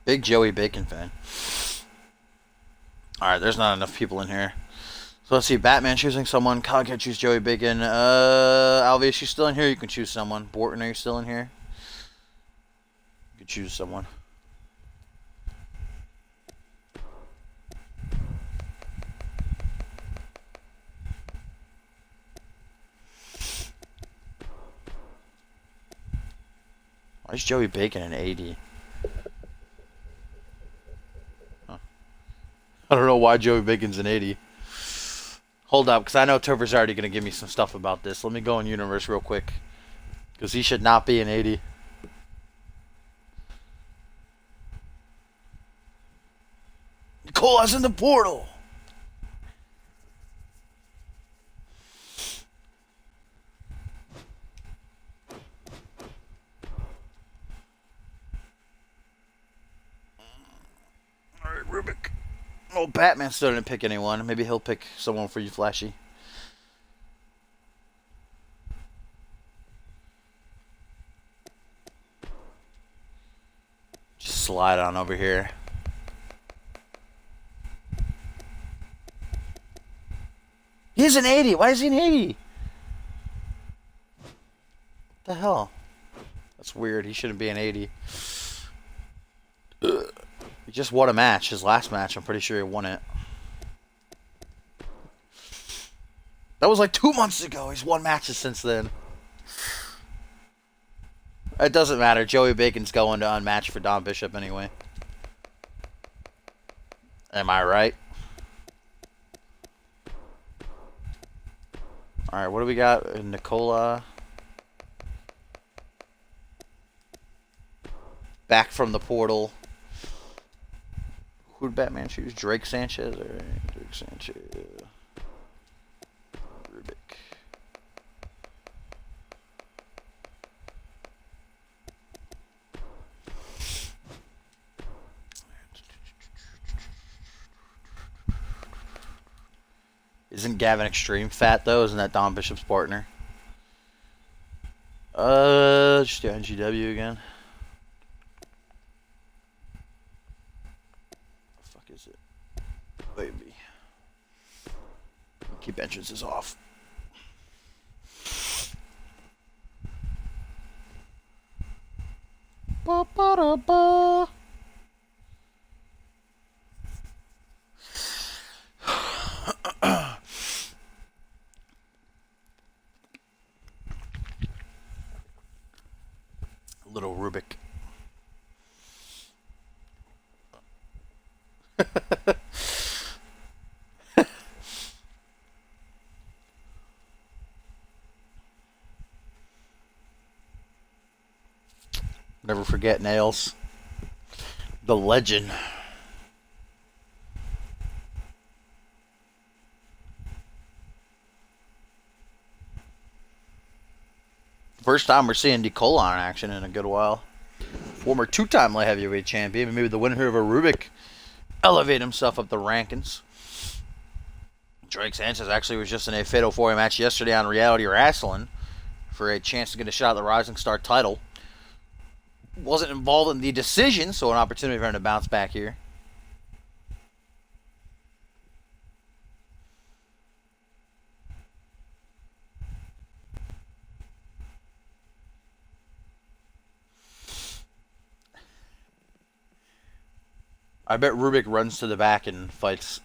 Speaker 1: Big Joey Bacon fan. Alright, there's not enough people in here. So let's see. Batman choosing someone. Kyle can't choose Joey Bacon. Alvius, you still in here? You can choose someone. Borton, are you still in here? You can choose someone. Why is Joey Bacon an 80? Huh. I don't know why Joey Bacon's an 80. Hold up, because I know Topher's already going to give me some stuff about this. Let me go in Universe real quick. Because he should not be an 80. Nicola's in the portal! Alright, Rubik. Oh, Batman still didn't pick anyone. Maybe he'll pick someone for you, Flashy. Just slide on over here. He's an 80. Why is he an 80? What the hell? That's weird. He shouldn't be an 80. Ugh. He just won a match. His last match, I'm pretty sure he won it. That was like 2 months ago. He's won matches since then. It doesn't matter. Joey Bacon's going to unmatched for Don Bishop anyway. Am I right? Alright, what do we got? Nicola. Back from the portal. Who did Batman choose? Drake Sanchez? Alright, Drake Sanchez. Rubik. Isn't Gavin Extreme fat though? Isn't that Don Bishop's partner? Just do NGW again. Is it? Baby. Keep entrances off. Ba ba da ba. Little Rubik. Never forget Nails. The legend. First time we're seeing Nicola in action in a good while. Former two-time light heavyweight champion. Maybe the winner of a Rubik elevate himself up the rankings. Drake Sanchez actually was just in a Fatal 4-Way match yesterday on Reality Wrestling for a chance to get a shot at the Rising Star title. Wasn't involved in the decision, so an opportunity for him to bounce back here. I bet Rubik runs to the back and fights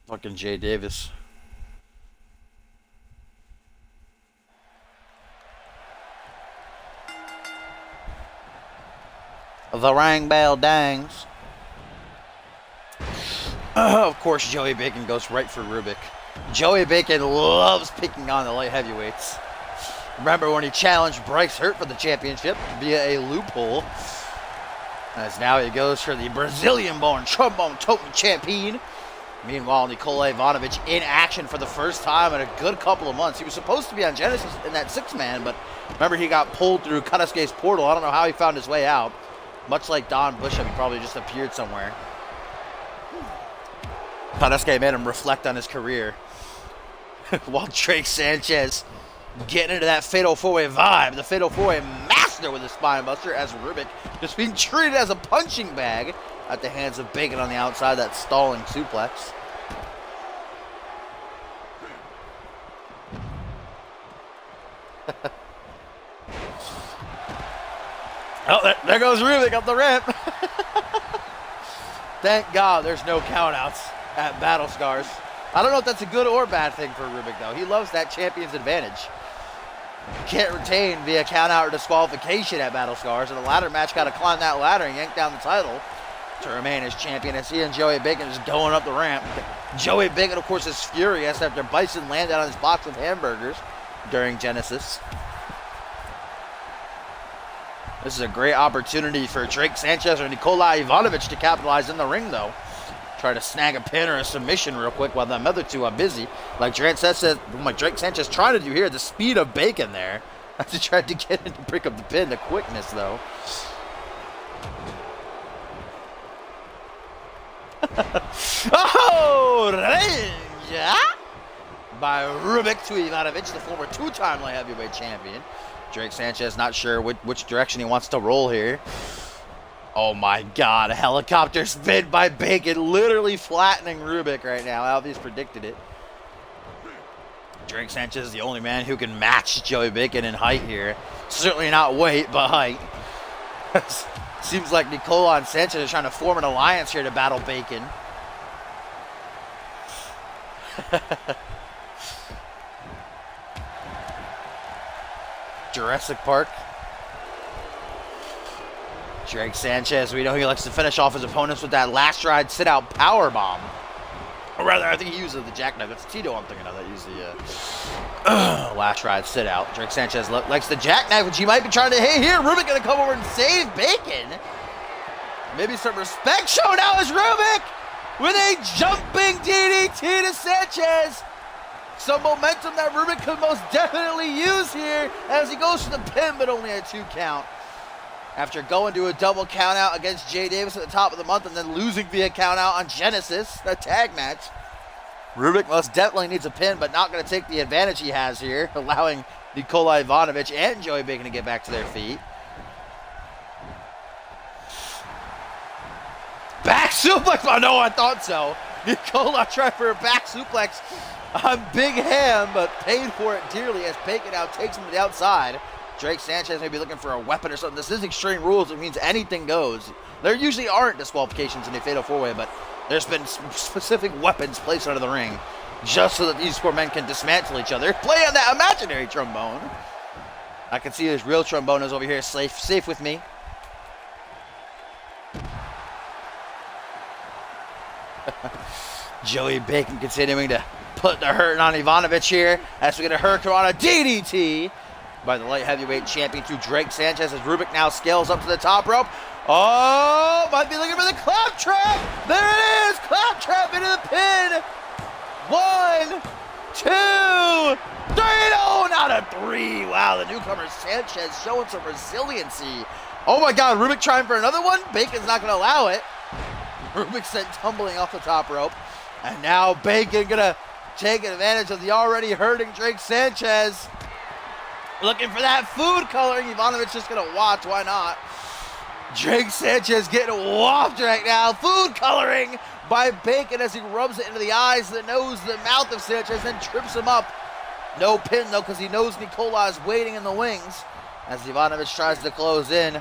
Speaker 1: fucking Jay Davis. The ring bell dangs. Of course, Joey Bacon goes right for Rubik. Joey Bacon loves picking on the light heavyweights. Remember when he challenged Bryce Hurt for the championship via a loophole? As now he goes for the Brazilian-born trombone-toting champion. Meanwhile, Nikola Ivanovic in action for the first time in a good couple of months. He was supposed to be on Genesis in that six-man, but remember he got pulled through Kanosuke's portal. I don't know how he found his way out. Much like Don Bishop, he probably just appeared somewhere. Kanosuke made him reflect on his career. While Drake Sanchez getting into that Fatal 4-Way vibe. The Fatal 4-Way master with a spine buster as Rubik just being treated as a punching bag at the hands of Bacon on the outside, that stalling suplex. Oh, there goes Rubik up the ramp. Thank God there's no countouts at Battle Scars. I don't know if that's a good or bad thing for Rubik, though. He loves that champion's advantage. You can't retain via countout or disqualification at Battle Scars, and the ladder match got to climb that ladder and yank down the title to remain as champion. As he and Joey Bacon just going up the ramp. Joey Bacon, of course, is furious after Bison landed on his box of hamburgers during Genesis. This is a great opportunity for Drake Sanchez or Nikolai Ivanovic to capitalize in the ring, though. Try to snag a pin or a submission real quick while the other two are busy. Like Drake Sanchez trying to do here, the speed of Bacon there. As he tried to get in to pick up the pin, the quickness, though. Oh, range by Rubik to Ivanovic, the former two-time light heavyweight champion. Drake Sanchez not sure which direction he wants to roll here. Oh my God, a helicopter spin by Bacon, literally flattening Rubik right now. Alvy's predicted it. Drake Sanchez is the only man who can match Joey Bacon in height here. Certainly not weight, but height. Seems like Nicola and Sanchez are trying to form an alliance here to battle Bacon. Jurassic Park. Drake Sanchez, we know he likes to finish off his opponents with that last ride sit-out power bomb. Or rather, I think he uses the jackknife. It's Tito I'm thinking of that uses the last ride sit-out. Drake Sanchez likes the jackknife, which he might be trying to hit here. Rubik going to come over and save Bacon. Maybe some respect shown out as Rubik with a jumping DDT to Sanchez. Some momentum that Rubik could most definitely use here as he goes for the pin, but only a 2 count. After going to a double count out against Jay Davis at the top of the month and then losing via count out on Genesis, a tag match. Rubik most definitely needs a pin, but not going to take the advantage he has here, allowing Nikolai Ivanovic and Joey Bacon to get back to their feet. Back suplex! Oh no, I thought so. Nikolai tried for a back suplex on Big Ham, but paid for it dearly as Bacon now takes him to the outside. Drake Sanchez may be looking for a weapon or something. This is Extreme Rules. It means anything goes. There usually aren't disqualifications in a Fatal 4-Way, but there's been specific weapons placed under the ring just so that these 4 men can dismantle each other. Play on that imaginary trombone. I can see his real trombone is over here safe with me. Joey Bacon continuing to put the hurt on Ivanovic here as we get a Hurricane DDT by the light heavyweight champion to Drake Sanchez as Rubik now scales up to the top rope. Oh, might be looking for the claptrap. There it is, claptrap into the pin. 1, 2, 3. Oh, not a 3. Wow, the newcomer Sanchez showing some resiliency. Oh my God, Rubik trying for another one. Bacon's not going to allow it. Rubik sent tumbling off the top rope. And now Bacon going to take advantage of the already hurting Drake Sanchez. Looking for that food coloring. Ivanovic just going to watch. Why not? Drake Sanchez getting whopped right now. Food coloring by Bacon as he rubs it into the eyes, the nose, the mouth of Sanchez, and trips him up. No pin, though, because he knows Nicola is waiting in the wings as Ivanovic tries to close in.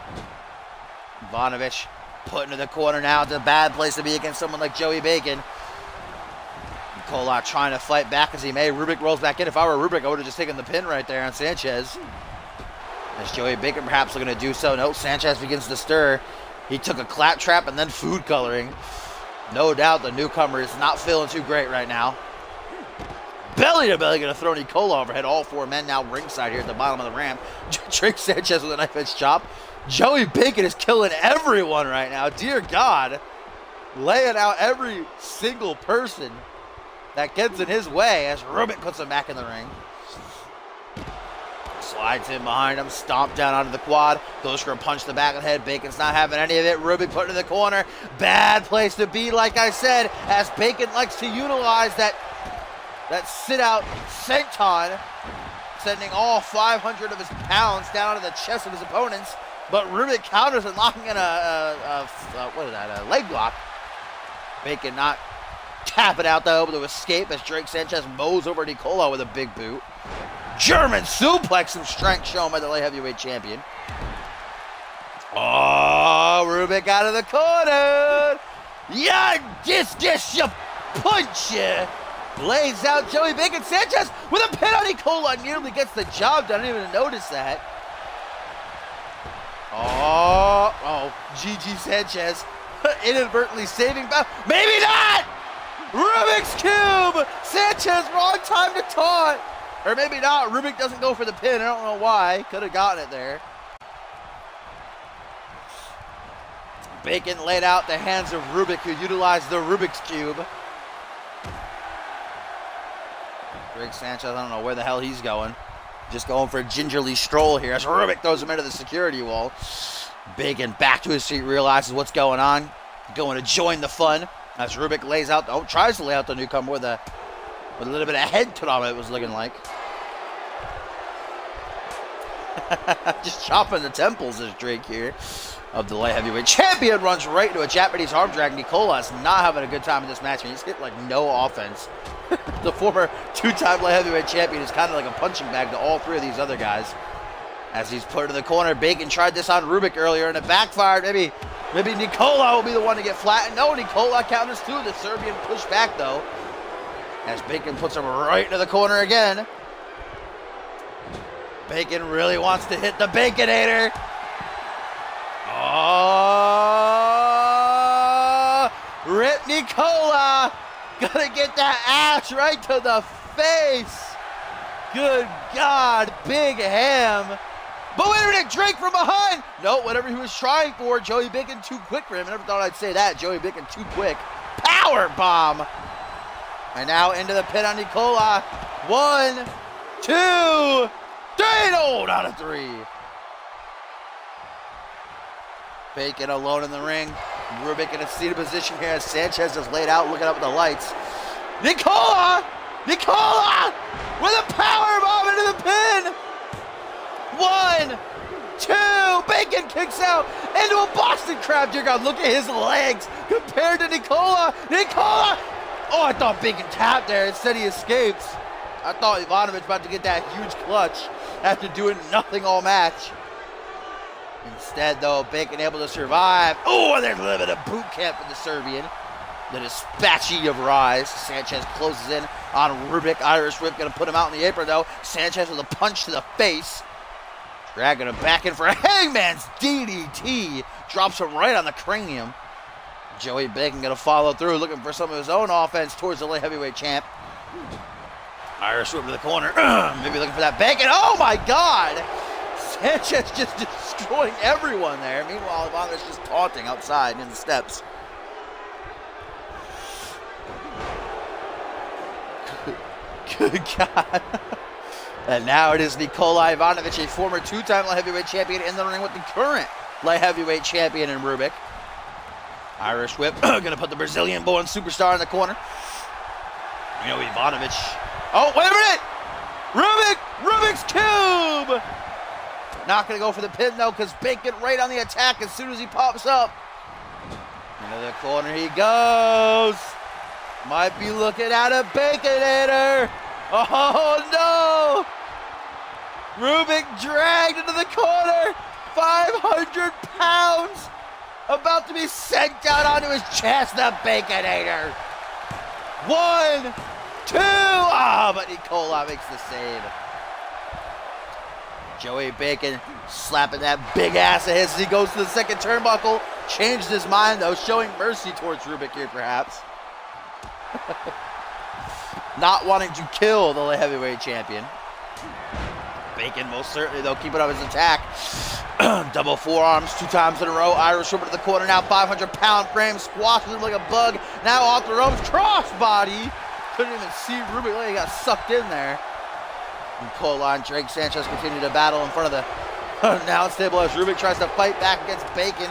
Speaker 1: Ivanovic put into the corner now. It's a bad place to be against someone like Joey Bacon. Nicola trying to fight back as he may. Rubik rolls back in. If I were Rubik, I would have just taken the pin right there on Sanchez. As Joey Bacon perhaps looking to do so. No, Sanchez begins to stir. He took a claptrap and then food coloring. No doubt the newcomer is not feeling too great right now. Belly to belly going to throw Nicola overhead. All 4 men now ringside here at the bottom of the ramp. Drake Sanchez with a knife edge chop. Joey Bacon is killing everyone right now. Dear God. Laying out every single person that gets in his way as Rubik puts him back in the ring. Slides in behind him, stomp down onto the quad, goes for a punch to the back of the head. Bacon's not having any of it. Rubik put it in the corner. Bad place to be, like I said, as Bacon likes to utilize that sit-out senton, sending all 500 of his pounds down to the chest of his opponents. But Rubik counters and locking in a leg lock. Bacon not tap it out though, able to escape as Drake Sanchez mows over Nicola with a big boot. German suplex, some strength shown by the light heavyweight champion. Oh, Rubik out of the corner. Yeah, just you punch you. Lays out Joey Bacon. Sanchez with a pin on Nicola. Nearly gets the job done. I didn't even notice that. Oh, GG Sanchez inadvertently saving. Maybe not. Rubik's Cube. Sanchez, wrong time to taunt. Or maybe not. Rubik doesn't go for the pin. I don't know why. Could have gotten it there. Bacon laid out the hands of Rubik, who utilized the Rubik's Cube. Greg Sanchez, I don't know where the hell he's going. Just going for a gingerly stroll here as Rubik throws him into the security wall. Bacon back to his seat, realizes what's going on. Going to join the fun as Rubik lays out, tries to lay out the newcomer with a little bit of head trauma, it was looking like. Just chopping the temples as Drake here of the light heavyweight champion runs right into a Japanese arm drag. Nicola is not having a good time in this match. He's hit like no offense. The former two-time light heavyweight champion is kind of like a punching bag to all three of these other guys. As he's put in the corner, Bacon tried this on Rubik earlier and it backfired. Maybe Nicola will be the one to get flattened. No, Nicola counters too. The Serbian pushed back though. As Bacon puts him right into the corner again. Bacon really wants to hit the Baconator. Oh, Rip Nicola. Gonna get that ass right to the face. Good God, big ham. But wait a minute, Drake from behind. No, whatever he was trying for, Joey Bacon too quick for him. I never thought I'd say that. Joey Bacon too quick. Power bomb. And now into the pin on Nicola. 1, 2, 3. No, not a 3. Bacon alone in the ring. Rubik in a seated position here as Sanchez is laid out looking up at the lights. Nicola with a power bomb into the pin. 1, 2. Bacon kicks out into a Boston Crab. Dear God, look at his legs compared to Nicola. Oh, I thought Bacon tapped there. Instead he escapes. I thought Ivanovic about to get that huge clutch after doing nothing all match. Instead, though, Bacon able to survive. Oh, and there's a little bit of boot camp for the Serbian. The dispatchy of Rise. Sanchez closes in on Rubik. Irish Whip going to put him out in the apron, though. Sanchez with a punch to the face. Dragging him back in for a Hangman's DDT. Drops him right on the cranium. Joey Bacon going to follow through, looking for some of his own offense towards the light heavyweight champ. Irish Whip to the corner. Maybe looking for that Bacon. Oh, my God. Sanchez just destroying everyone there. Meanwhile, Ivanovic just taunting outside in the steps. Good God. And now it is Nikola Ivanovic, a former two-time light heavyweight champion, in the ring with the current light heavyweight champion in Rubik. Irish Whip, gonna put the Brazilian born superstar in the corner. You know, Ivanovic. Oh, wait a minute! Rubik's Cube! Not gonna go for the pin though, because Bacon right on the attack as soon as he pops up. Into the corner he goes. Might be looking at a Baconator. Oh no! Rubik dragged into the corner. 500 pounds. About to be sent down onto his chest, the Baconator. 1, 2. Ah, but Nicola makes the save. Joey Bacon slapping that big ass of his as he goes to the second turnbuckle. Changed his mind though, showing mercy towards Rubik here perhaps. Not wanting to kill the light heavyweight champion. Bacon most certainly though keeping up his attack. Double forearms 2 times in a row. Irish Whip to the corner now. 500-pound frame. Squashes him like a bug. Now off the ropes. Crossbody. Couldn't even see Rubik. He got sucked in there. Nicola and Drake Sanchez continue to battle in front of the announce table as Rubik tries to fight back against Bacon.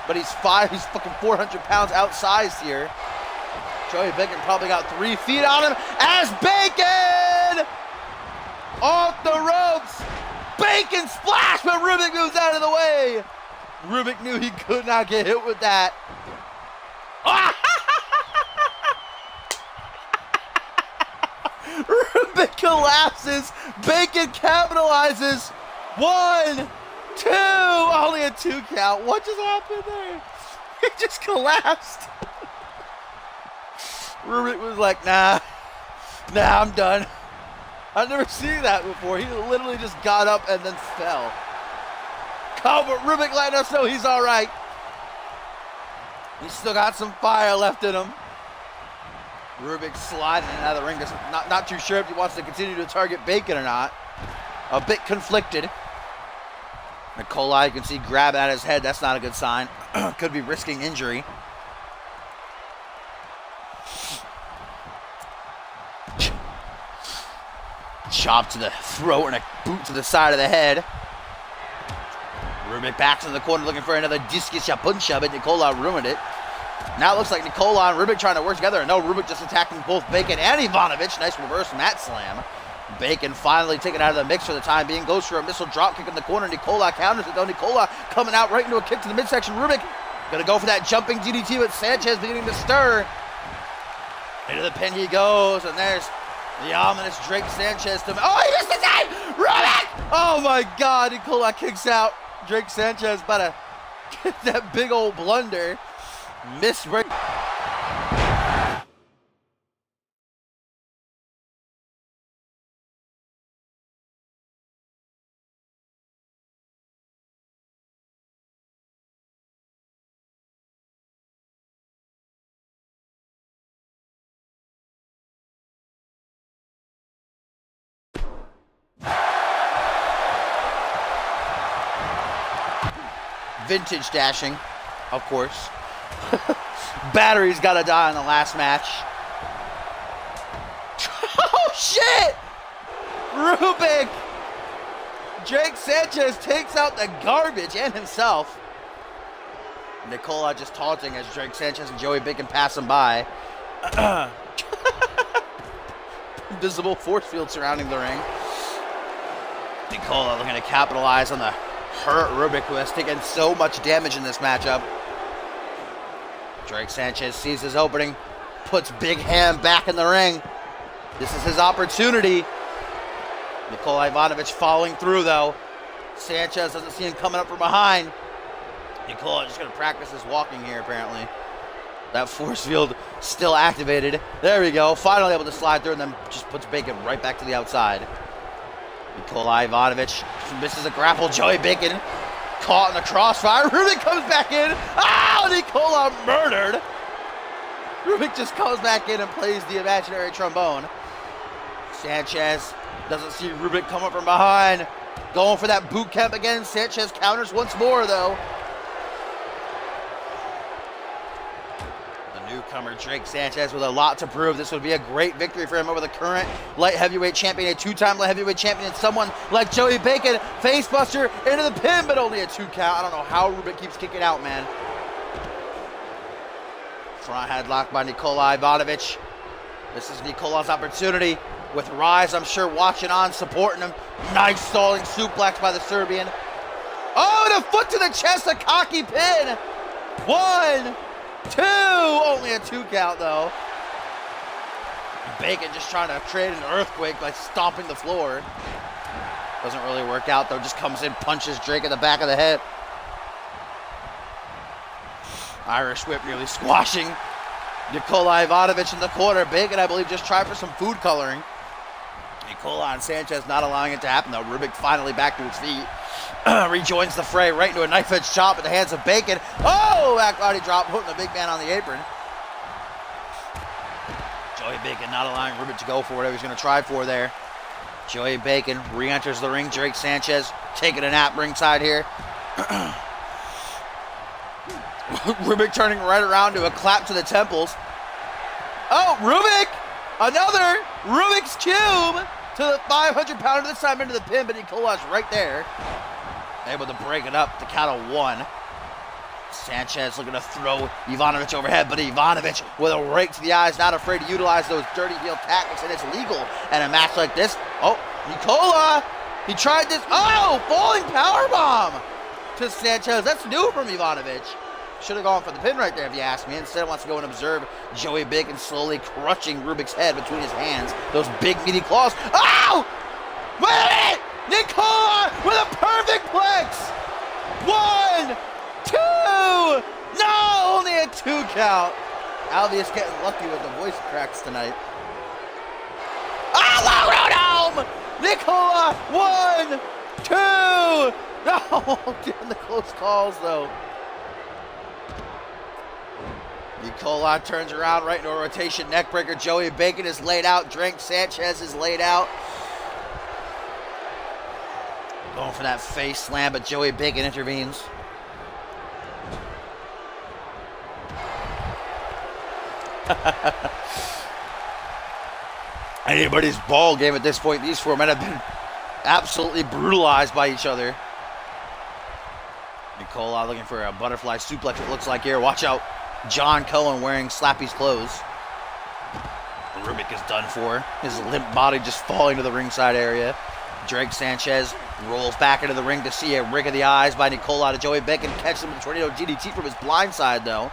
Speaker 1: But he's fucking 400 pounds outsized here. Joey Bacon probably got 3 feet on him as Bacon off the ropes. Bacon splash, but Rubik moves out of the way. Rubik knew he could not get hit with that. Rubik collapses. Bacon capitalizes. 1, 2. Only a 2 count. What just happened there? He just collapsed. Rubik was like, nah, I'm done. I've never seen that before. He literally just got up and then fell. Oh, but Rubik letting us know he's all right. He's still got some fire left in him. Rubik sliding in and out of the ring. Not too sure if he wants to continue to target Bacon or not. A bit conflicted. Nikolai, you can see, grabbing at his head. That's not a good sign. Could be risking injury. Chop to the throat and a boot to the side of the head. Rubik backs in the corner looking for another discus puncha, but Nikolai ruined it. Now it looks like Nikolai and Rubik trying to work together. No, Rubik just attacking both Bacon and Ivanovic. Nice reverse mat slam. Bacon finally taken out of the mix for the time being. Goes for a missile drop kick in the corner. Nikolai counters it though. Nikolai coming out right into a kick to the midsection. Rubik gonna go for that jumping DDT, but Sanchez beginning to stir. Into the pin he goes, and there's the ominous Drake Sanchez. Oh, he missed the time! Rubik! Oh my God, Nikolai kicks out. Drake Sanchez about to get that big old blunder. Miss right. Vintage dashing, of course. Battery's got to die in the last match. Oh, shit! Rubik! Drake Sanchez takes out the garbage and himself. Nikolai just taunting as Drake Sanchez and Joey Bacon pass him by. Invisible force field surrounding the ring. Nikolai looking to capitalize on the hurt Rubik, who has taken so much damage in this matchup. Drake Sanchez sees his opening, puts Big Ham back in the ring. This is his opportunity. Nikolai Ivanovic following through though. Sanchez doesn't see him coming up from behind. Nikolai just gonna practice his walking here apparently. That force field still activated. There we go, finally able to slide through and then just puts Bacon right back to the outside. Nikolai Ivanovic misses a grapple. Joey Bacon caught in the crossfire. Rubik comes back in. Oh, Nikolai murdered. Rubik just comes back in and plays the imaginary trombone. Sanchez doesn't see Rubik come up from behind. Going for that boot camp again. Sanchez counters once more though. Newcomer Drake Sanchez with a lot to prove. This would be a great victory for him over the current light heavyweight champion, a two-time light heavyweight champion, someone like Joey Bacon. Facebuster into the pin, but only a 2 count. I don't know how Rubik keeps kicking out, man. Front headlock by Nikolai Ivanovic. This is Nikolai's opportunity with Rise, I'm sure, watching on, supporting him. Nice stalling suplex by the Serbian. Oh, and a foot to the chest, a cocky pin. 1, 2, only a 2 count though. Bacon just trying to create an earthquake by stomping the floor. Doesn't really work out though, just comes in, punches Drake in the back of the head. Irish whip nearly squashing Nikolai Ivanovic in the corner. Bacon, I believe, just tried for some food coloring. Nikolai and Sanchez not allowing it to happen though. Rubik finally back to his feet. Rejoins the fray right into a knife edge chop at the hands of Bacon. Oh, back body drop, putting the big man on the apron. Joey Bacon not allowing Rubik to go for whatever he's going to try for there. Joey Bacon re-enters the ring. Drake Sanchez taking a nap ringside here. Rubik turning right around to a clap to the temples. Oh, Rubik! Another Rubik's Cube to the 500-pounder, this time into the pin, but Nikolai's right there. Able to break it up, the count of 1. Sanchez looking to throw Ivanovic overhead, but Ivanovic with a rake to the eyes, not afraid to utilize those dirty heel tactics, and it's legal in a match like this. Oh, Nikolai, he tried this. Oh, falling powerbomb to Sanchez. That's new from Ivanovic. Should have gone for the pin right there, if you ask me. Instead, wants to go and observe Joey Bacon slowly crushing Rubik's head between his hands. Those big, meaty claws. Oh! Wait a minute! Nicola with a perfect plex! 1, 2! No! Only a 2 count. Albius getting lucky with the voice cracks tonight. Oh, Rotom! Nicola! 1, 2! No! Getting the close calls, though. Nicola turns around right into a rotation neckbreaker. Joey Bacon is laid out. Drake Sanchez is laid out. Going for that face slam, but Joey Bacon intervenes. Anybody's ball game at this point. These four men have been absolutely brutalized by each other. Nicola looking for a butterfly suplex, it looks like here. Watch out. John Cohen wearing Slappy's clothes. Rubik is done for. His limp body just falling to the ringside area. Drake Sanchez rolls back into the ring to see a rig of the eyes by Nicola to Joey Bacon. Catches him with a tornado GDT from his blind side, though.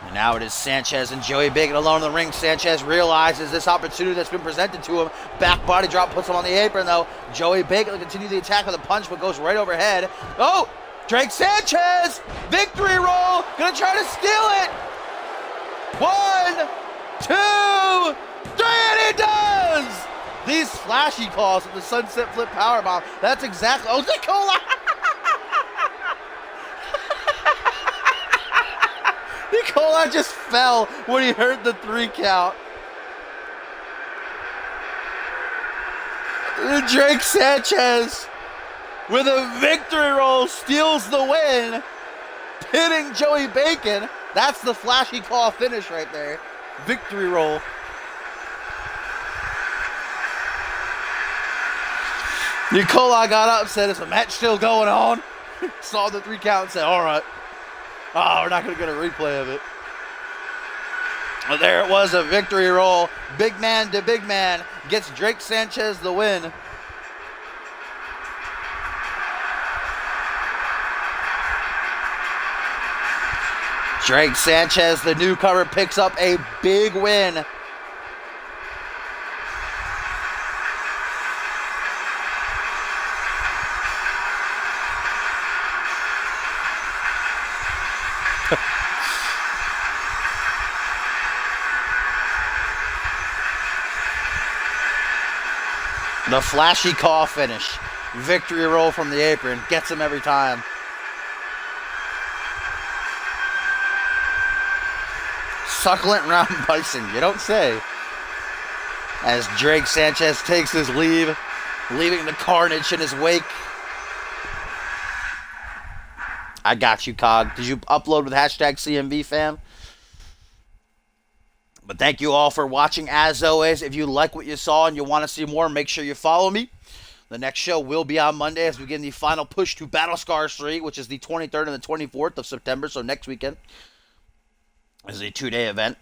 Speaker 1: And now it is Sanchez and Joey Bacon alone in the ring. Sanchez realizes this opportunity that's been presented to him. Back body drop puts him on the apron, though. Joey Bacon will continue the attack with a punch, but goes right overhead. Oh! Drake Sanchez! Victory roll! Gonna try to steal it! 1, 2, 3, and he does! These flashy calls with the sunset flip powerbomb. That's exactly... Oh, Nicola! Nicola just fell when he heard the 3 count. Drake Sanchez, with a victory roll, steals the win, pinning Joey Bacon. That's the flashy claw finish right there. Victory roll. Nicola got up, said, is the match still going on? Saw the 3 count and said, all right. Oh, we're not going to get a replay of it. Well, there it was, a victory roll. Big man to big man gets Drake Sanchez the win. Drake Sanchez, the newcomer, picks up a big win. The flashy call finish. Victory roll from the apron. Gets him every time. Succulent round bison. You don't say. As Drake Sanchez takes his leave, leaving the carnage in his wake. I got you, Cog. Did you upload with hashtag CMV, fam? But thank you all for watching. As always, if you like what you saw and you want to see more, make sure you follow me. The next show will be on Monday as we begin the final push to Battle Scars 3, which is the 23rd and the 24th of September, so next weekend. This is a 2-day event.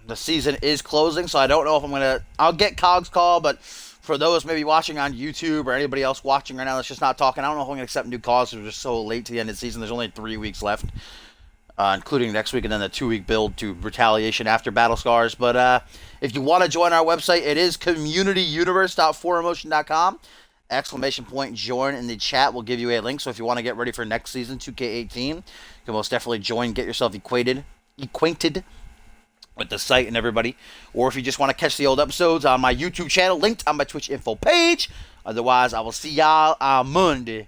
Speaker 1: The season is closing, so I don't know if I'm going to... I'll get Cog's call, but for those maybe watching on YouTube or anybody else watching right now that's just not talking, I don't know if I'm going to accept new calls because we're just so late to the end of the season. There's only 3 weeks left. Including next week and then the 2-week build to Retaliation after Battle Scars. But if you want to join our website, it is communityuniverse.4emotion.com. Exclamation point join in the chat will give you a link. So if you want to get ready for next season, 2K18, you can most definitely join, get yourself acquainted with the site and everybody. Or if you just want to catch the old episodes on my YouTube channel, linked on my Twitch info page. Otherwise, I will see y'all on Monday.